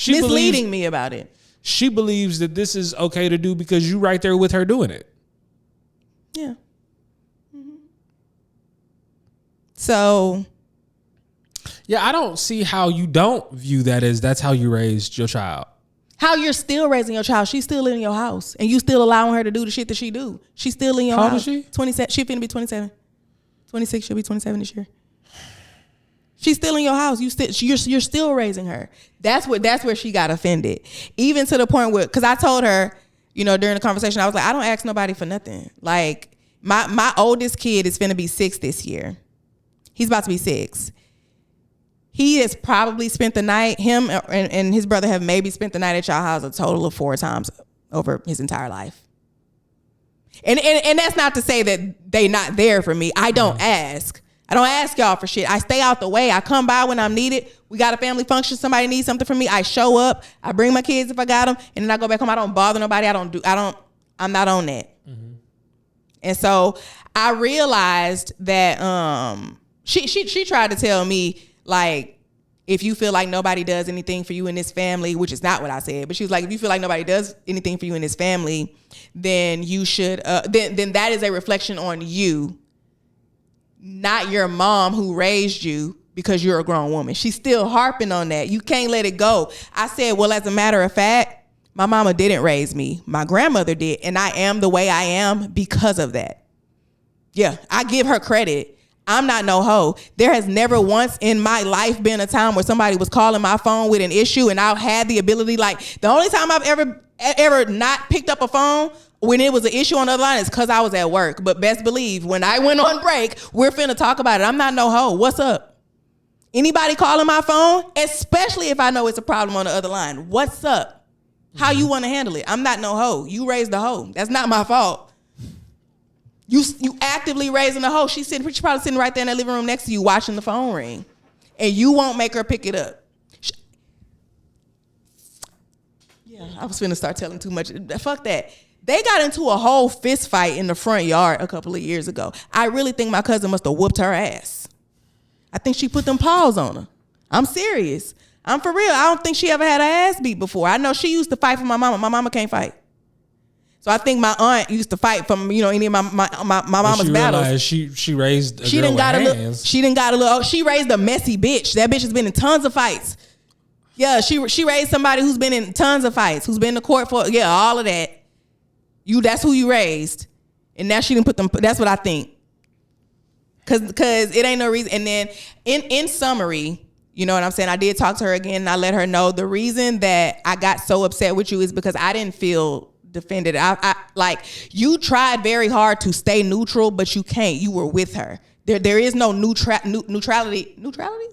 Misleading me about it. She believes that this is okay to do because you right there with her doing it. Yeah. Mm-hmm. So. Yeah, I don't see how you don't view that as that's how you raised your child. How you're still raising your child. She's still in your house. And you still allowing her to do the shit that she do. She's still in your house. How old is she? 27. She finna be 27. 26, she'll be 27 this year. She's still in your house. You're still raising her. That's where she got offended. Even to the point where, because I told her, during the conversation, I was like, I don't ask nobody for nothing. Like my oldest kid is finna be 6 this year. He's about to be 6. He has probably spent the night, him and his brother have maybe spent the night at y'all house a total of 4 times over his entire life. And that's not to say that they not there for me. I don't ask. I don't ask y'all for shit. I stay out the way. I come by when I'm needed. We got a family function. Somebody needs something from me. I show up. I bring my kids if I got them, and then I go back home. I don't bother nobody. I'm not on that. Mm-hmm. And so I realized that she tried to tell me, like, if you feel like nobody does anything for you in this family, which is not what I said, but she was like, if you feel like nobody does anything for you in this family, then you should, then that is a reflection on you, not your mom who raised you, because you're a grown woman. She's still harping on that. You can't let it go. I said, well, as a matter of fact, my mama didn't raise me. My grandmother did. And I am the way I am because of that. Yeah, I give her credit. I'm not no hoe. There has never once in my life been a time where somebody was calling my phone with an issue and I had the ability, like, the only time I've ever not picked up a phone when it was an issue on the other line is because I was at work. But best believe, when I went on break, we're finna talk about it. I'm not no hoe. What's up? Anybody calling my phone, especially if I know it's a problem on the other line, what's up? How you want to handle it? I'm not no hoe. You raised the hoe. That's not my fault. You actively raising the hoe. She's probably sitting right there in that living room next to you watching the phone ring. And you won't make her pick it up. Yeah, I was finna start telling too much. Fuck that. They got into a whole fist fight in the front yard a couple of years ago. I really think my cousin must have whooped her ass. I think she put them paws on her. I'm serious. I'm for real. I don't think she ever had her ass beat before. I know she used to fight for my mama. My mama can't fight. So I think my aunt used to fight from, any of my mama's battles. She raised a girl with hands. She raised a messy bitch. That bitch has been in tons of fights. Yeah, she raised somebody who's been in tons of fights, who's been to court for, all of that. That's who you raised. And now she didn't put them, that's what I think. Cause it ain't no reason. And then in summary, you know what I'm saying? I did talk to her again and I let her know the reason that I got so upset with you is because I didn't feel defended. I like, you tried very hard to stay neutral, but you can't. You were with her. There is no neutrality. Neutrality?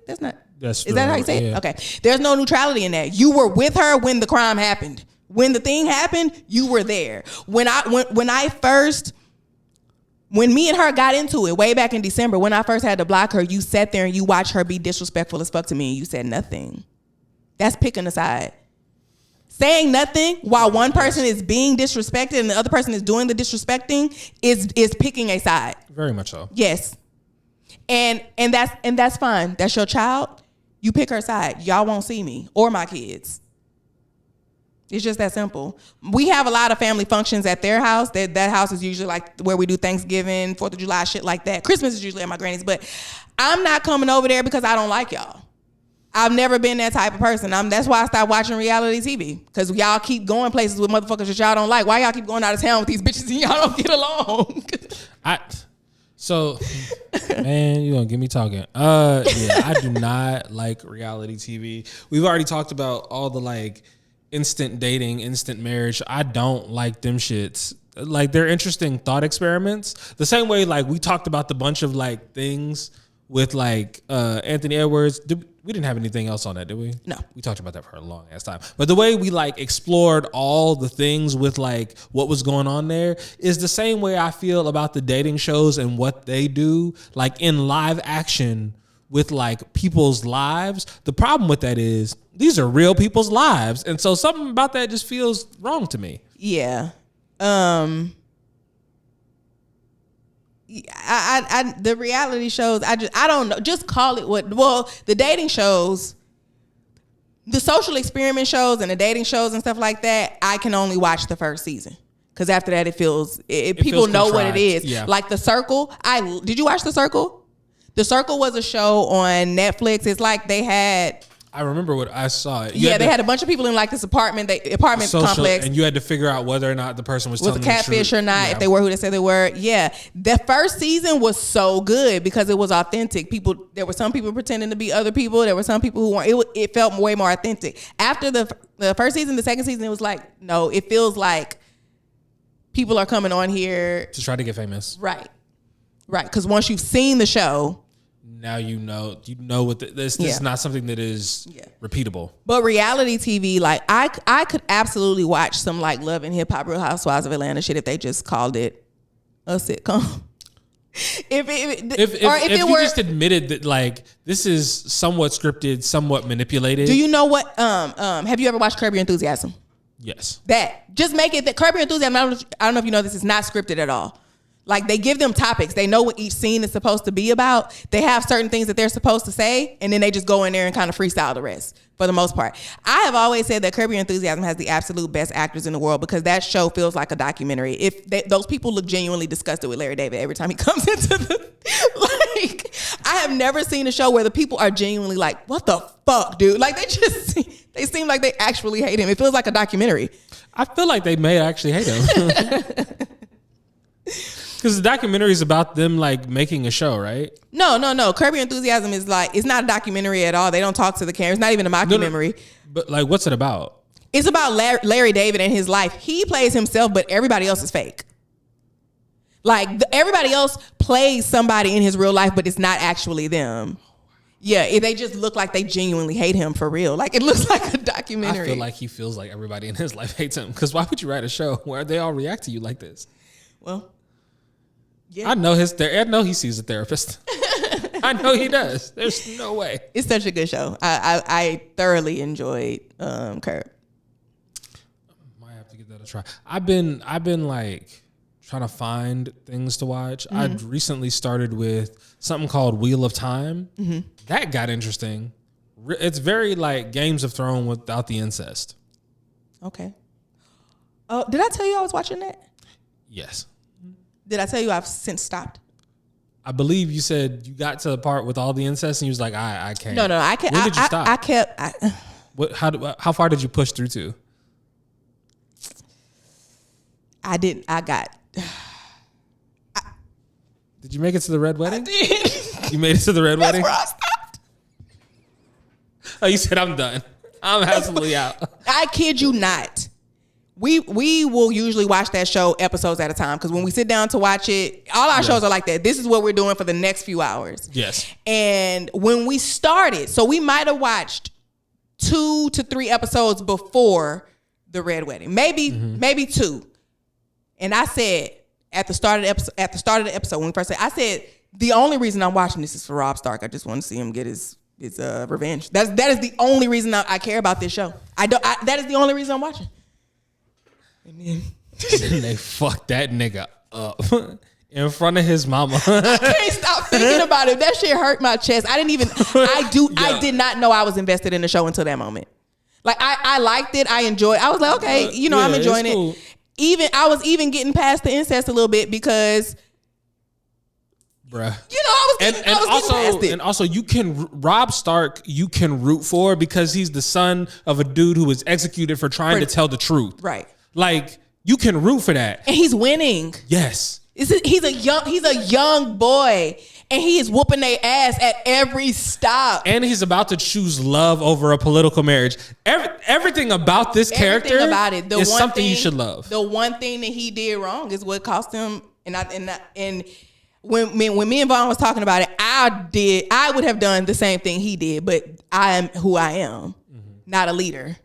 Is that how you say it? Okay. There's no neutrality in that. You were with her when the crime happened. When the thing happened, you were there. When me and her got into it way back in December, when I first had to block her, you sat there and you watched her be disrespectful as fuck to me and you said nothing. That's picking a side. Saying nothing while one person is being disrespected and the other person is doing the disrespecting is picking a side. Very much so. Yes. And that's fine. That's your child. You pick her side. Y'all won't see me or my kids. It's just that simple. We have a lot of family functions at their house. That house is usually like where we do Thanksgiving, 4th of July, shit like that. Christmas is usually at my granny's, but I'm not coming over there because I don't like y'all. I've never been that type of person. That's why I stopped watching reality TV, because y'all keep going places with motherfuckers that y'all don't like. Why y'all keep going out of town with these bitches and y'all don't get along? Man, you gonna get me talking. Yeah, I do not like reality TV. We've already talked about all the like instant dating, instant marriage. I don't like them shits. Like, they're interesting thought experiments. The same way like we talked about the bunch of like things with like Anthony Edwards. We didn't have anything else on that, did we? No. We talked about that for a long ass time. But the way we like explored all the things with like what was going on there is the same way I feel about the dating shows and what they do like in live action with like people's lives. The problem with that is these are real people's lives. And so something about that just feels wrong to me. Yeah. The reality shows, I don't know. Just call it the dating shows, the social experiment shows and the dating shows and stuff like that, I can only watch the first season. Because after that, people know what it is. Yeah. Like The Circle. Did you watch The Circle? The Circle was a show on Netflix. It's like they had... I remember what I saw. They had a bunch of people in like this apartment complex, and you had to figure out whether or not the person was telling a catfish or not, if they were who they said they were. Yeah, the first season was so good because it was authentic. There were some people pretending to be other people. There were some people who weren't. It felt way more authentic. After the first season, the second season, it was like, no, it feels like people are coming on here to try to get famous. Right. Because once you've seen the show. Now you know what this is not something that is repeatable. But reality TV, like I could absolutely watch some like Love and Hip Hop, Real Housewives of Atlanta shit if they just called it a sitcom. if you just admitted that like this is somewhat scripted, somewhat manipulated. Do you know what? Have you ever watched Curb Your Enthusiasm? Yes. That just make it that Curb Your Enthusiasm. I don't know if you know this is not scripted at all. Like they give them topics. They know what each scene is supposed to be about. They have certain things that they're supposed to say, and then they just go in there and kind of freestyle the rest for the most part. I have always said that Curb Your Enthusiasm has the absolute best actors in the world because that show feels like a documentary. Those people look genuinely disgusted with Larry David every time he comes into the... Like, I have never seen a show where the people are genuinely like, what the fuck, dude? Like they seem like they actually hate him. It feels like a documentary. I feel like they may actually hate him. Because the documentary is about them like making a show, right? No. Curb Your Enthusiasm is like, it's not a documentary at all. They don't talk to the camera. It's not even a mockumentary. No. But like, what's it about? It's about Larry David and his life. He plays himself, but everybody else is fake. Like everybody else plays somebody in his real life, but it's not actually them. Yeah, they just look like they genuinely hate him for real. Like it looks like a documentary. I feel like he feels like everybody in his life hates him. Because why would you write a show where they all react to you like this? Well... Yeah. I know he sees a therapist. I know he does. There's no way. It's such a good show. I thoroughly enjoyed Curb. Might have to give that a try. I've been like trying to find things to watch. Mm-hmm. I recently started with something called Wheel of Time. Mm-hmm. That got interesting. It's very like Games of Thrones without the incest. Okay. Oh, did I tell you I was watching that? Yes. Did I tell you I've since stopped? I believe you said you got to the part with all the incest and you was like, I can't. No, I can't. When did you stop? I kept. How far did you push through to? I didn't. I got. Did you make it to the red wedding? I did. You made it to the red wedding? That's where I stopped. Oh, you said I'm done. I'm absolutely out. I kid you not. We will usually watch that show episodes at a time because when we sit down to watch it, all our shows are like that. This is what we're doing for the next few hours. Yes. And when we started, so we might have watched 2 to 3 episodes before the red wedding, maybe 2. And I said at the start of the episode when we first said, I said the only reason I'm watching this is for Rob Stark. I just want to see him get his revenge. That is the only reason I care about this show. That is the only reason I'm watching. And then they fucked that nigga up in front of his mama. I can't stop thinking about it. That shit hurt my chest. I did not know I was invested in the show until that moment. Like I liked it. I enjoyed it. I was like, okay, I'm enjoying it. Even I was even getting past the incest a little bit because bruh. I was getting past it. And also Rob Stark you can root for because he's the son of a dude who was executed for trying to tell the truth. Right. Like you can root for that. And he's winning. Yes. He's a young boy and he is whooping their ass at every stop. And he's about to choose love over a political marriage. Everything about this character is something you should love. The one thing that he did wrong is what cost him. And when me and Vaughn was talking about it, I would have done the same thing he did, but I am who I am, not a leader.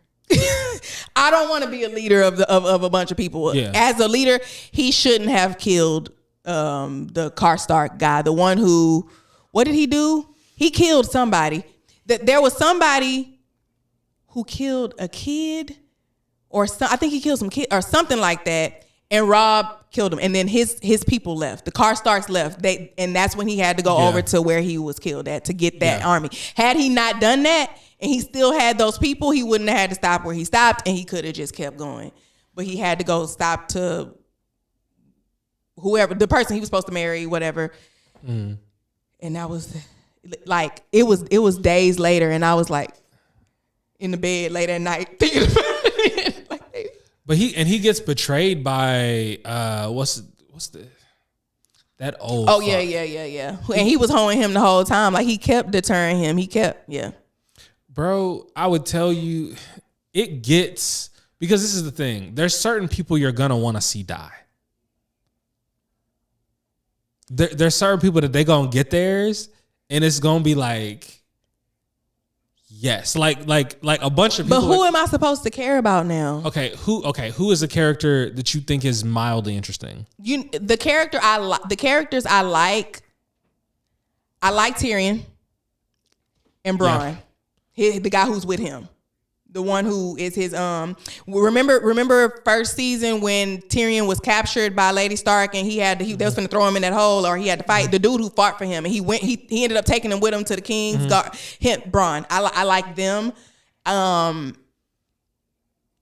I don't want to be a leader of a bunch of people. Yeah. As a leader, he shouldn't have killed the Karstark guy. The one who, what did he do? He killed somebody. There was somebody who killed a kid, I think he killed some kid or something like that. And Rob killed him, and then his people left. The Karstarks left. And that's when he had to go over to where he was killed at to get that army. Had he not done that, and he still had those people, he wouldn't have had to stop where he stopped, and he could have just kept going. But he had to go stop to whoever, the person he was supposed to marry, whatever. And that was like it was days later, and I was like in the bed late at night thinking about it. But he gets betrayed by what's that old fuck. Yeah. And he was holding him the whole time. Like he kept deterring him. Bro, I would tell you it gets, because this is the thing. There's certain people you're gonna want to see die. There's certain people that they gonna get theirs, and it's gonna be like, yes, like a bunch of people. But who am I supposed to care about now? Okay, who is a character that you think is mildly interesting? The characters I like Tyrion and Bronn. The guy who's with him. The one who is his remember first season when Tyrion was captured by Lady Stark and they was gonna throw him in that hole, or he had to fight the dude who fought for him, and he ended up taking him with him to the King's Guard. Bronn. I like them.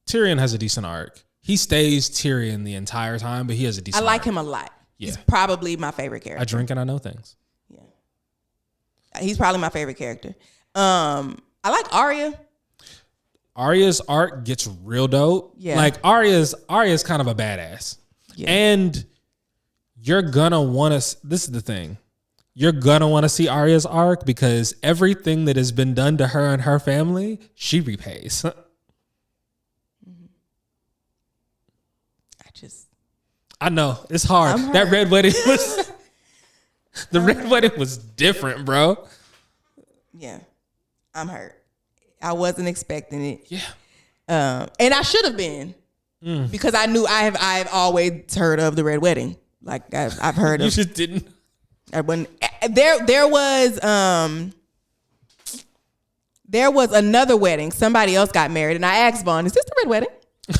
Tyrion has a decent arc. He stays Tyrion the entire time, but he has a decent I like arc. him a lot. Yeah. He's probably my favorite character. I drink and I know things. Yeah. He's probably my favorite character. I like Arya. Arya's arc gets real dope. Yeah. Like Arya's kind of a badass. Yeah. And you're gonna want to, this is the thing. You're gonna want to see Arya's arc because everything that has been done to her and her family, she repays. I know. It's hard. That red wedding was red wedding was different, bro. Yeah. I'm hurt. I wasn't expecting it. Yeah. And I should have been. Because I knew I've always heard of the red wedding. Like I've heard of. You just didn't. I wasn't. There was another wedding. Somebody else got married, and I asked Vaughn, "Is this the red wedding?"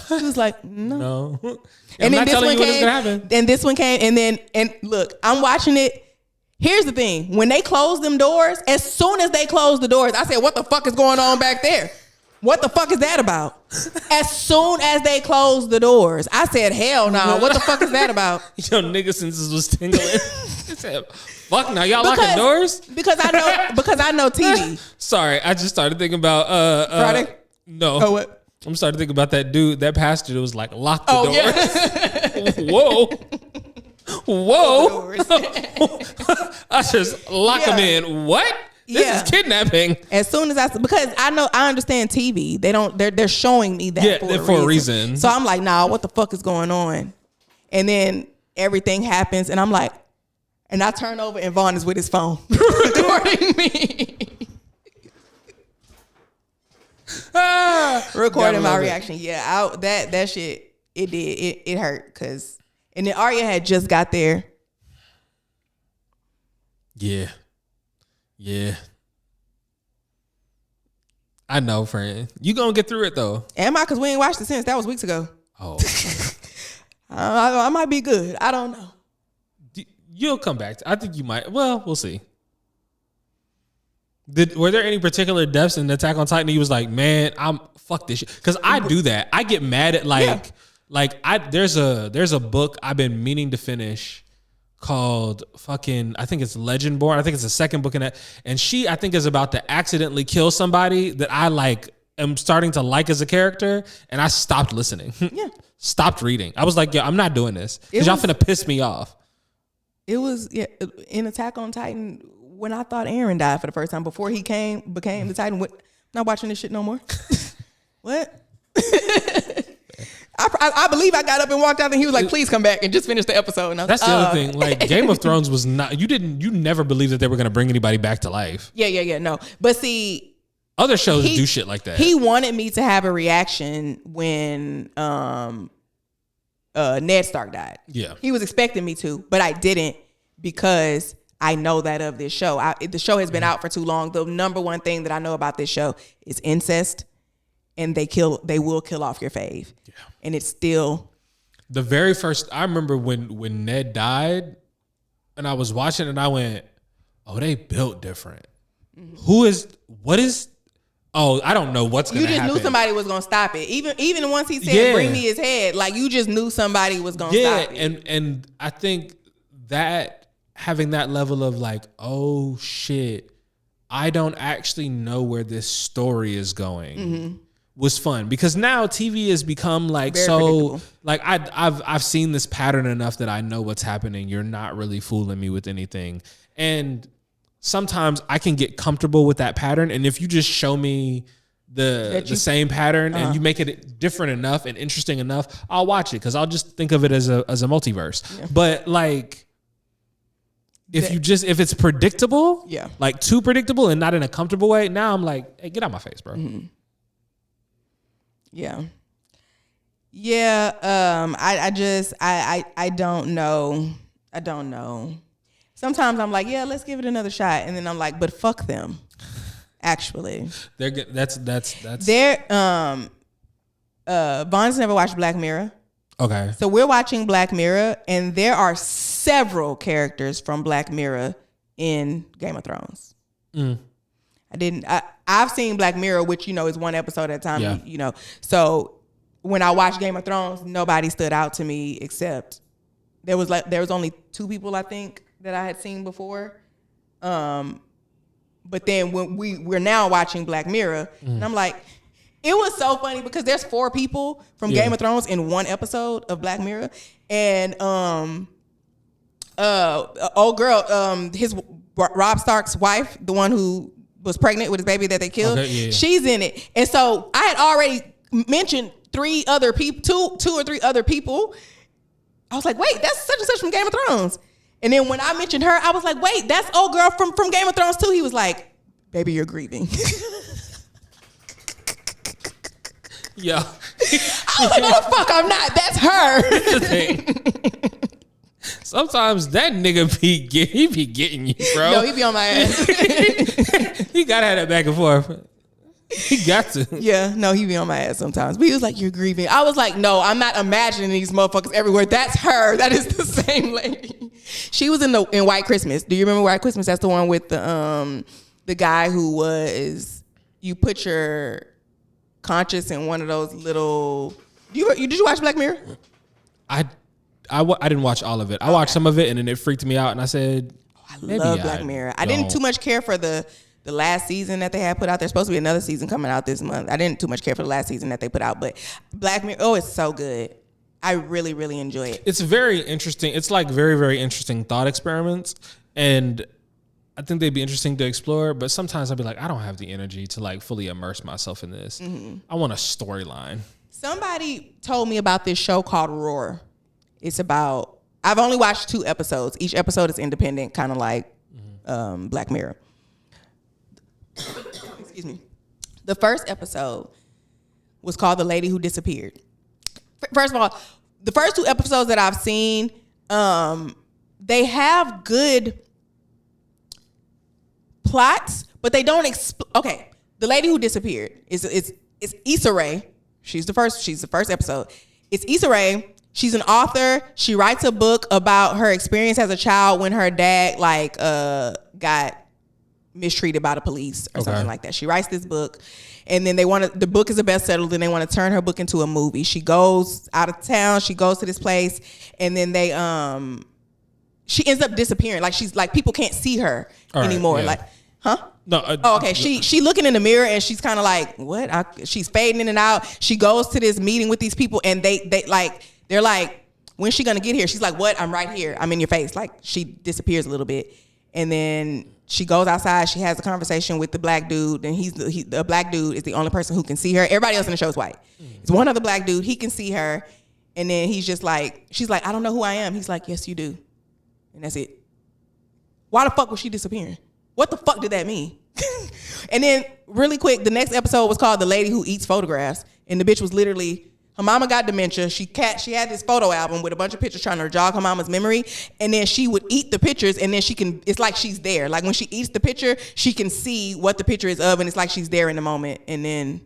He was like, "No." And then this one came. And this one came, and look, I'm watching it. Here's the thing: when they closed them doors, as soon as they closed the doors, I said, "What the fuck is going on back there? What the fuck is that about?" As soon as they closed the doors, I said, "Hell no! What the fuck is that about?" Yo, nigga senses was tingling. He said, "Fuck now, y'all locking doors?" Because I know TV. Sorry, I just started thinking about Friday. No. Oh, what? I'm starting to think about that dude, that pastor that was like, lock the doors. Yeah. Whoa. I just lock them in. What? This is kidnapping. As soon as because I understand TV. They're showing me that for a reason. So I'm like, nah, what the fuck is going on? And then everything happens and I'm like, and I turn over and Vaughn is with his phone recording me. Recording my reaction. Yeah, that shit, it hurt and then Arya had just got there. Yeah. I know, friend. You gonna get through it though. Am I? Because we ain't watched it since. That was weeks ago. Oh. I might be good. I don't know. You'll come back. I think you might. Well, we'll see. Were there any particular deaths in Attack on Titan? He was like, man, I'm fuck this shit. Because I do that. I get mad at there's a book I've been meaning to finish called fucking, I think it's Legendborn. I think it's the second book in that. And she, I think, is about to accidentally kill somebody that I like am starting to like as a character. And I stopped listening. Yeah. Stopped reading. I was like, I'm not doing this. Because y'all finna piss me off. It was in Attack on Titan when I thought Aaron died for the first time before he became the Titan. Not watching this shit no more. What? I believe I got up and walked out and he was like, please come back and just finish the episode. And I was That's the other thing. Like Game of Thrones was not, you never believed that they were going to bring anybody back to life. Yeah. No. But see, other shows do shit like that. He wanted me to have a reaction when Ned Stark died. Yeah. He was expecting me to, but I didn't because I know that of this show. The show has been out for too long. The number one thing that I know about this show is incest, and they will kill off your fave. Yeah. And it's still the very first. I remember when Ned died, and I was watching, and I went, "Oh, they built different. Mm-hmm. What is? Oh, I don't know what's going to happen." You just knew somebody was going to stop it. Even once he said, "Bring me his head," like you just knew somebody was going to stop it. And I think that having that level of like, oh shit, I don't actually know where this story is going, was fun, because now TV has become like very so like I've seen this pattern enough that I know what's happening. You're not really fooling me with anything, and sometimes I can get comfortable with that pattern. And if you just show me the same pattern and you make it different enough and interesting enough, I'll watch it because I'll just think of it as a multiverse. Yeah. But like, if it's predictable, like too predictable and not in a comfortable way, now I'm like, hey, get out my face, bro. Mm-hmm. Yeah. I don't know. I don't know. Sometimes I'm like, yeah, let's give it another shot. And then I'm like, but fuck them. Actually. That's Vaughn's never watched Black Mirror. Okay. So we're watching Black Mirror, and there are several characters from Black Mirror in Game of Thrones. I've seen Black Mirror, which, is one episode at a time, So when I watched Game of Thrones, nobody stood out to me except there was only two people, I think, that I had seen before. But then when we're now watching Black Mirror, and I'm like, it was so funny because there's 4 people from Game of Thrones in one episode of Black Mirror. And old girl, his Rob Stark's wife, the one who was pregnant with his baby that they killed, she's in it. And so I had already mentioned 3 other people, two or three other people. I was like, wait, that's such and such from Game of Thrones. And then when I mentioned her, I was like, wait, that's old girl from Game of Thrones too. He was like, baby, you're grieving. Yeah. I was like, no, the fuck, I'm not. That's her. Sometimes that nigga he be getting you, bro. No, he be on my ass. He gotta have that back and forth. He got to. Yeah, no, he be on my ass sometimes. But he was like, you're grieving. I was like, no, I'm not imagining these motherfuckers everywhere. That's her. That is the same lady. She was in White Christmas. Do you remember White Christmas? That's the one with the guy who was, you put your conscious in one of those little. Did you watch Black Mirror? I didn't watch all of it. I watched some of it and then it freaked me out and I said, I love Black Mirror. I didn't too much care for the last season that they had put out. There's supposed to be another season coming out this month. I didn't too much care for the last season that they put out, but Black Mirror, it's so good. I really, really enjoy it. It's very interesting. It's like very, very interesting thought experiments, and I think they'd be interesting to explore, but sometimes I'd be like, I don't have the energy to like fully immerse myself in this. Mm-hmm. I want a storyline. Somebody told me about this show called Roar. It's about, I've only watched 2 episodes. Each episode is independent, kind of like Black Mirror. Excuse me. The first episode was called The Lady Who Disappeared. First of all, the first 2 episodes that I've seen, they have good plots, but they don't okay. The Lady Who Disappeared is Issa Rae. She's the first episode. It's Issa Rae. She's an author. She writes a book about her experience as a child when her dad got mistreated by the police or something like that. She writes this book, and then the book is a bestseller. Then they want to turn her book into a movie. She goes out of town. She goes to this place, and then she ends up disappearing. Like she's like people can't see her anymore. Yeah. Like, huh? No. Okay. She looking in the mirror and she's kind of like, what? She's fading in and out. She goes to this meeting with these people, and they're like, when's she gonna get here? She's like, what? I'm right here. I'm in your face. Like she disappears a little bit, and then she goes outside. She has a conversation with the black dude, and the black dude is the only person who can see her. Everybody else in the show is white. It's one other black dude. He can see her, and then he's just like, she's like, I don't know who I am. He's like, yes, you do, and that's it. Why the fuck was she disappearing? What the fuck did that mean? And then really quick, the next episode was called The Lady Who Eats Photographs, and the bitch was literally, her mama got dementia. She had this photo album with a bunch of pictures trying to jog her mama's memory. And then she would eat the pictures, and then it's like she's there. Like when she eats the picture, she can see what the picture is of, and it's like she's there in the moment. And then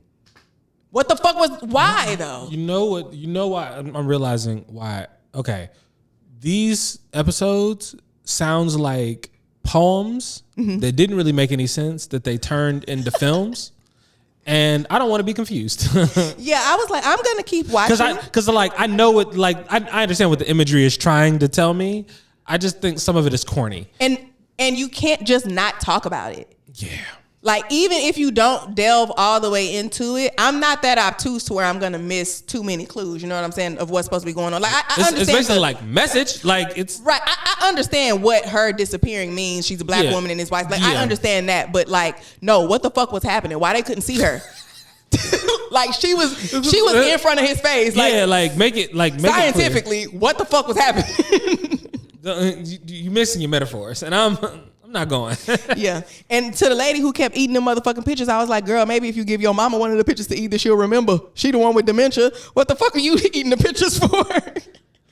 what the fuck why though? You know why I'm realizing why. Okay. These episodes sounds like poems that didn't really make any sense that they turned into films. And I don't want to be confused. Yeah, I was like, I'm gonna keep watching because I know what I understand what the imagery is trying to tell me. I just think some of it is corny, and you can't just not talk about it. Yeah, like even if you don't delve all the way into it, I'm not that obtuse to where I'm gonna miss too many clues. You know what I'm saying of what's supposed to be going on. Like I understand it's basically like message. Like it's right. I understand what her disappearing means. She's a black woman and his wife. Like I understand that, but like no, what the fuck was happening? Why they couldn't see her? Like she was in front of his face. Like make it scientifically. What the fuck was happening? You missing your metaphors, and I'm not going. Yeah. And to the lady who kept eating them motherfucking pictures, I was like, girl, maybe if you give your mama one of the pictures to eat that she'll remember. She the one with dementia. What the fuck are you eating the pictures for?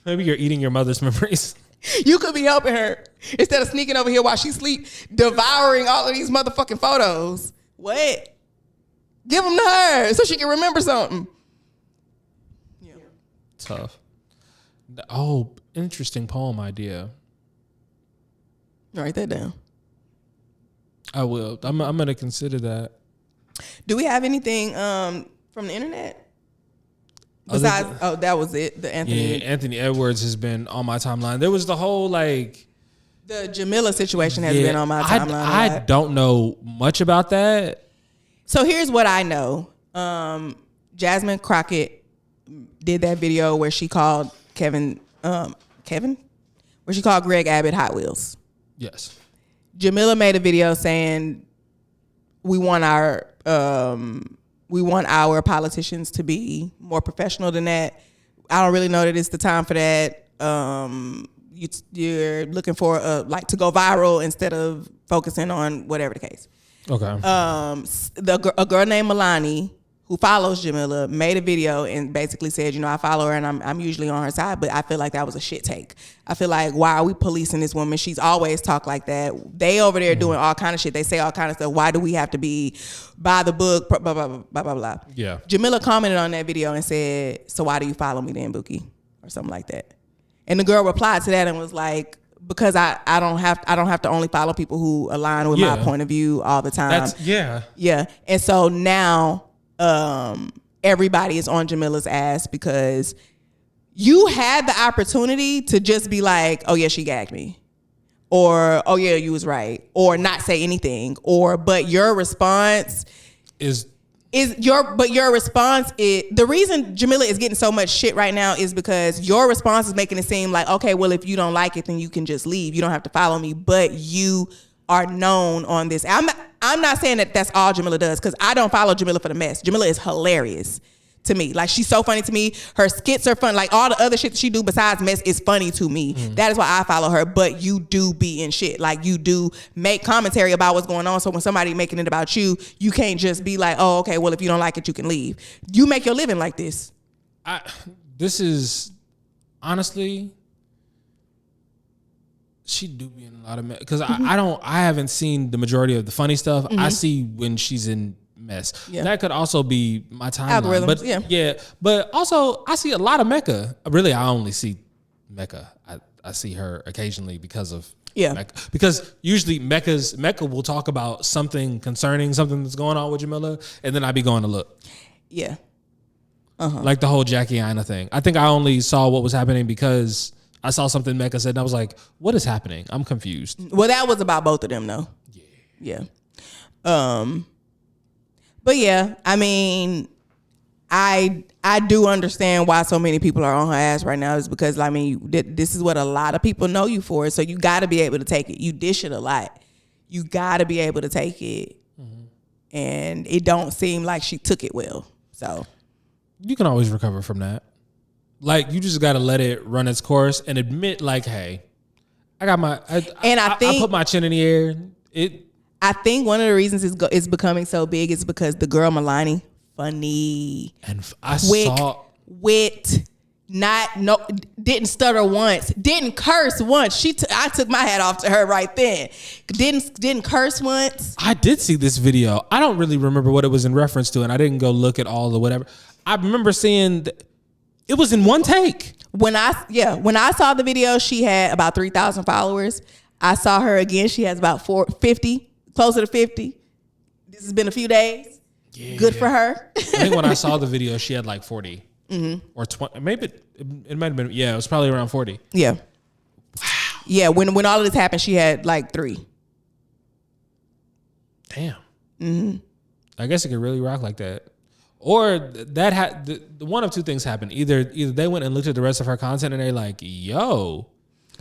Maybe you're eating your mother's memories. You could be helping her instead of sneaking over here while she sleep, devouring all of these motherfucking photos. What? Give them to her so she can remember something. Yeah. Tough. Oh, interesting poem idea. Write that down. I will. I'm going to consider that. Do we have anything from the internet? Besides, that was it. The Anthony. Yeah, Anthony Edwards has been on my timeline. There was the whole the Jamila situation has been on my timeline. I don't know much about that. So here's what I know. Jasmine Crockett did that video where she called Kevin, where she called Greg Abbott Hot Wheels. Yes. Jamila made a video saying we want our politicians to be more professional than that. I don't really know that it's the time for that. You're looking for to go viral instead of focusing on whatever the case. Okay. A girl named Milani, who follows Jamila, made a video and basically said, I follow her and I'm usually on her side, but I feel like that was a shit take. I feel like, why are we policing this woman? She's always talked like that. They over there doing all kind of shit. They say all kind of stuff. Why do we have to be by the book? Blah, blah, blah, blah, blah, blah. Yeah. Jamila commented on that video and said, so why do you follow me then, Bookie? Or something like that. And the girl replied to that and was like, because I don't have to only follow people who align with my point of view all the time. Yeah. And so now everybody is on Jamila's ass because you had the opportunity to just be like, oh yeah, she gagged me, or oh yeah, you was right, or not say anything, but your response is the reason Jamila is getting so much shit right now is because your response is making it seem like, okay, well, if you don't like it, then you can just leave. You don't have to follow me, but you are known on this. I'm not saying that that's all Jamila does, because I don't follow Jamila for the mess. Jamila is hilarious to me. Like, she's so funny to me. Her skits are fun. Like, all the other shit that she do besides mess is funny to me. That is why I follow her. But you do be in shit. Like, you do make commentary about what's going on. So when somebody making it about you, you can't just be like, oh, okay, well, if you don't like it, you can leave. You make your living like this. This is honestly, she do be in a lot of because I haven't seen the majority of the funny stuff. I see when she's in mess. Yeah. That could also be my timeline. Algorithms, But yeah. But also I see a lot of Mecca. Really, I only see Mecca. I see her occasionally because of Mecca. Because usually Mecca will talk about something concerning something that's going on with Jamila, and then I be going to look. Yeah. Like the whole Jackie Aina thing. I think I only saw what was happening because I saw something Mecca said, and I was like, what is happening? I'm confused. Well, that was about both of them, though. Yeah. But yeah, I mean, I do understand why so many people are on her ass right now is because, I mean, this is what a lot of people know you for. So you got to be able to take it. You dish it a lot. You got to be able to take it. Mm-hmm. And it don't seem like she took it well. So you can always recover from that. Like, you just got to let it run its course and admit, like, hey, I got my, I put my chin in the air. I think one of the reasons it's becoming so big is because the girl Milani, funny, and didn't stutter once, didn't curse once. I took my hat off to her right then. Didn't curse once. I did see this video. I don't really remember what it was in reference to, and I didn't go look at all the whatever. I remember seeing it was in one take. When I saw the video, she had about 3,000 followers. I saw her again. She has about 50, closer to 50. This has been a few days. Yeah. Good for her. I think when I saw the video, she had like 40 or 20. Maybe it might have been. Yeah, it was probably around 40. Yeah. Wow. Yeah. When all of this happened, she had like 3. Damn. Mm-hmm. I guess it could really rock like that. Or that had the one of two things happened. Either they went and looked at the rest of her content and they're like, yo.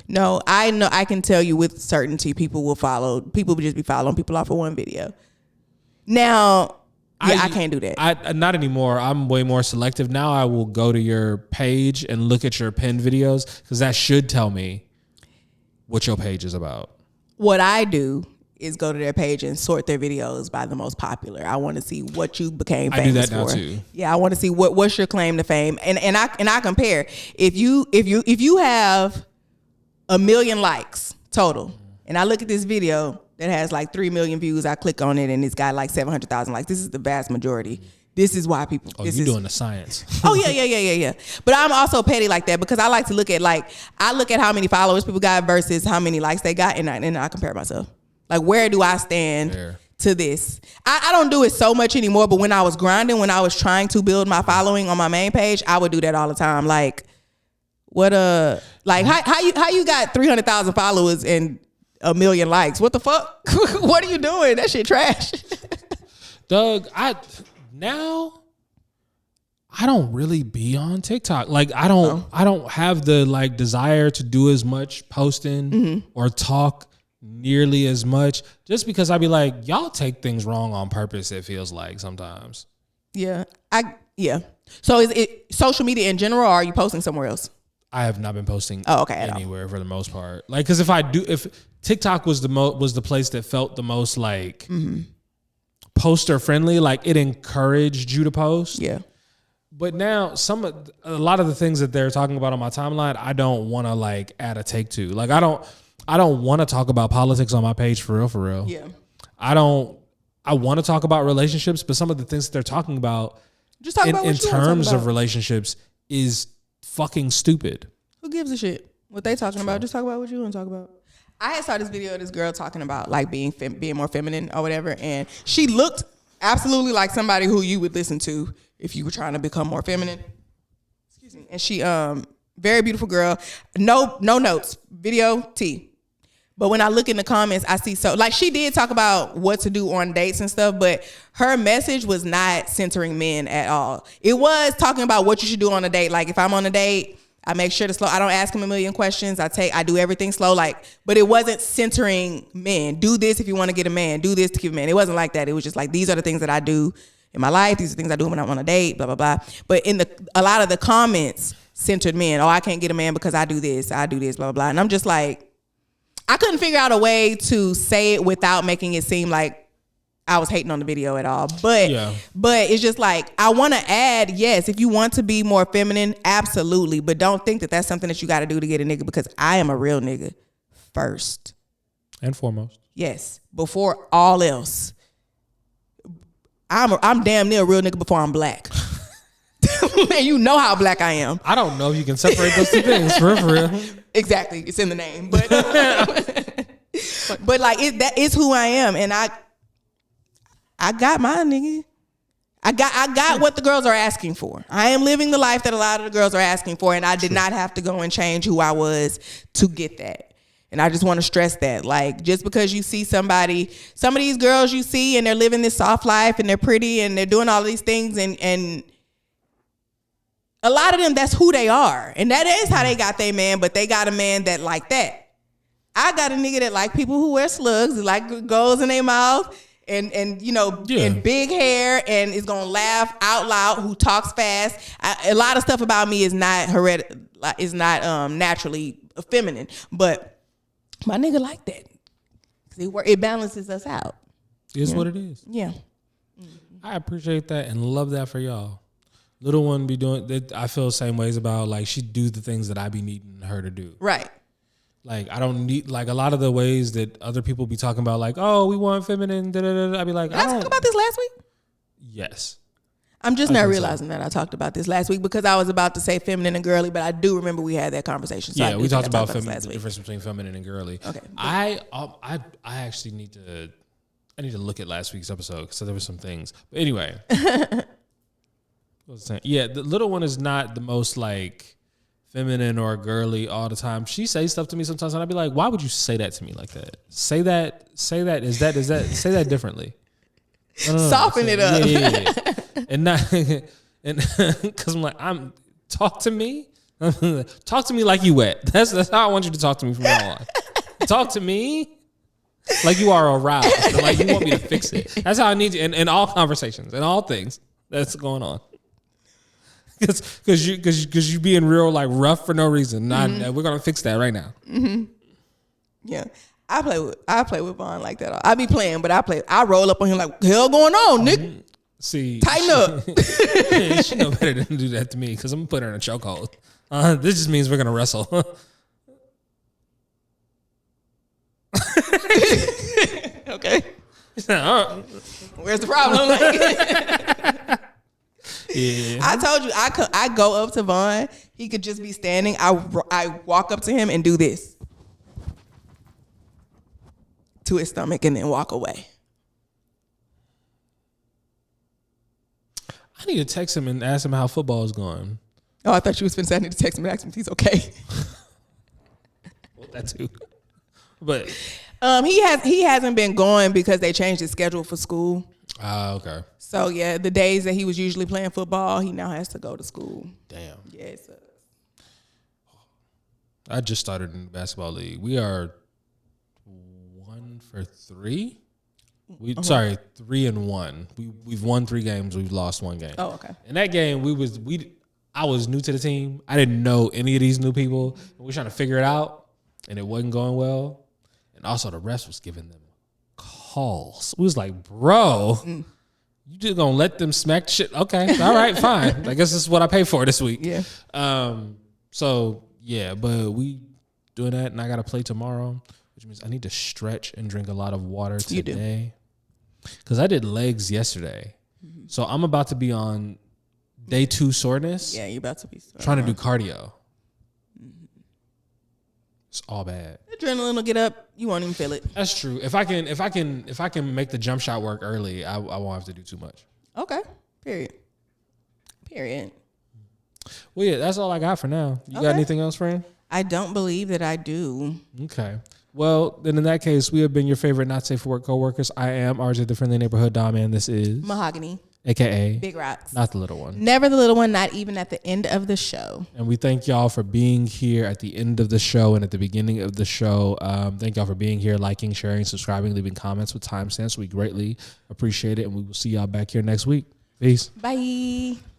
No, I know. I can tell you with certainty, people will follow. People would just be following people off of one video. Now, I can't do that. I not anymore. I'm way more selective now. I will go to your page and look at your pinned videos because that should tell me what your page is about. What I do is go to their page and sort their videos by the most popular. I want to see what you became famous for. I do that now too. Yeah, I want to see what's your claim to fame, and I compare. If you have 1 million likes total, and I look at this video that has like 3 million views, I click on it and it's got like 700,000 likes. This is the vast majority. This is why people. Oh, you're doing the science. Oh yeah. But I'm also petty like that because I like to look at how many followers people got versus how many likes they got, and I compare myself. Like, where do I stand to this? I don't do it so much anymore, but when I was grinding, when I was trying to build my following on my main page, I would do that all the time. Like, how you got 300,000 followers and 1 million likes? What the fuck? What are you doing? That shit trash. Doug, I don't really be on TikTok. Like, I don't have the like desire to do as much posting or talk nearly as much, just because I'd be like, y'all take things wrong on purpose, it feels like sometimes. Yeah. So is it social media in general, or are you posting somewhere else? I have not been posting anywhere for the most part. Like, because if TikTok was the place that felt the most like poster friendly, like it encouraged you to post. Yeah. But now a lot of the things that they're talking about on my timeline, I don't want to like add a take to. Like, I don't want to talk about politics on my page for real. Yeah. I want to talk about relationships, but some of the things that they're talking about just talk about what in terms of relationships is fucking stupid. Who gives a shit what they talking about? Just talk about what you want to talk about. I had saw this video of this girl talking about like being more feminine or whatever, and she looked absolutely like somebody who you would listen to if you were trying to become more feminine. Excuse me. And she very beautiful girl. No notes. Video T. But when I look in the comments, I see she did talk about what to do on dates and stuff, but her message was not centering men at all. It was talking about what you should do on a date. Like, if I'm on a date, I make sure to slow. I don't ask him a million questions. I do everything slow. But it wasn't centering men. Do this if you want to get a man. Do this to keep a man. It wasn't like that. It was just like, these are the things that I do in my life. These are things I do when I'm on a date. Blah blah blah. But a lot of the comments centered men. Oh, I can't get a man because I do this. Blah blah blah. And I'm just like, I couldn't figure out a way to say it without making it seem like I was hating on the video at all. But it's just like, I want to add, yes, if you want to be more feminine, absolutely. But don't think that that's something that you got to do to get a nigga, because I am a real nigga first and foremost. Yes, before all else. I'm damn near a real nigga before I'm black. And you know how black I am. I don't know if you can separate those two things for real. Exactly, it's in the name, but but like that is who I am, and I got my nigga. I got what the girls are asking for. I am living the life that a lot of the girls are asking for, and I did not have to go and change who I was to get that. And I just want to stress that, like, just because you see some of these girls you see, and they're living this soft life, and they're pretty, and they're doing all these things, and a lot of them, that's who they are, and that is how they got their man. But they got a man that like that. I got a nigga that like people who wear slugs, that like goes in their mouth. And you know, and big hair, and is gonna laugh out loud, who talks fast. A lot of stuff about me is not naturally feminine, but my nigga like that. It balances us out. It's what it is. Yeah. I appreciate that and love that for y'all. Little one be doing. I feel the same ways about, like, she do the things that I be needing her to do. Right. Like, I don't need, like, a lot of the ways that other people be talking about, like, oh, we want feminine, da da da. I be like, Did I talk about this last week? Yes. I'm just now realizing that I talked about this last week, because I was about to say feminine and girly, but I do remember we had that conversation. So yeah, we talked about the last week. difference between feminine and girly. Okay. I actually need to look at last week's episode, because there were some things. But anyway. What was I saying? Yeah, the little one is not the most, like, feminine or girly all the time. She says stuff to me sometimes, and I'd be like, why would you say that to me like that? Say that, say that differently. Soften it up. Yeah. And not, and because I'm like, talk to me. Talk to me like you wet. That's how I want you to talk to me from now on. Talk to me like you are aroused, and like you want me to fix it. That's how I need you in all conversations, in all things that's going on. Because you being real, like, rough for no reason. We're gonna fix that right now. Mm-hmm. Yeah, I play with Vaughn like that. I be playing, but I roll up on him like, hell going on, nigga. See, tighten up. She know better than to do that to me, because I'm gonna put her in a chokehold. This just means we're gonna wrestle. Okay. Where's the problem? Yeah. I told you I go up to Vaughn. He could just be standing. I walk up to him and do this to his stomach and then walk away. I need to text him and ask him how football is going. Oh, I thought you was finna say I need to text him and ask him if he's okay. Well, that too. But he hasn't been going because they changed his schedule for school. Okay. So yeah, the days that he was usually playing football, he now has to go to school. Damn. Yeah, it sucks. I just started in the basketball league. We are 1 for 3. Sorry, 3-1. We've won 3 games. We've lost 1 game. Oh, okay. In that game, I was new to the team. I didn't know any of these new people. We were trying to figure it out, and it wasn't going well. And also, the rest was giving them calls. We was like, bro, you just gonna let them smack shit? Okay, all right, fine. I guess this is what I pay for this week. Yeah. So yeah, but we doing that, and I gotta play tomorrow, which means I need to stretch and drink a lot of water today. Because I did legs yesterday, so I'm about to be on day 2 soreness. Yeah, you're about to be trying to do cardio. It's all bad. Adrenaline will get up. You won't even feel it. That's true. If I can make the jump shot work early, I won't have to do too much. Okay. Period. Well, yeah, that's all I got for now. You got anything else, friend? I don't believe that I do. Okay. Well, then in that case, we have been your favorite not safe for work coworkers. I am RJ, the friendly neighborhood Dom, and this is Mahogany, aka Big Rox, not the little one. Never the little one, not even at the end of the show. And we thank y'all for being here at the end of the show and at the beginning of the show. Thank y'all for being here, liking, sharing, subscribing, leaving comments with timestamps. We greatly appreciate it, and we will see y'all back here next week. Peace. Bye.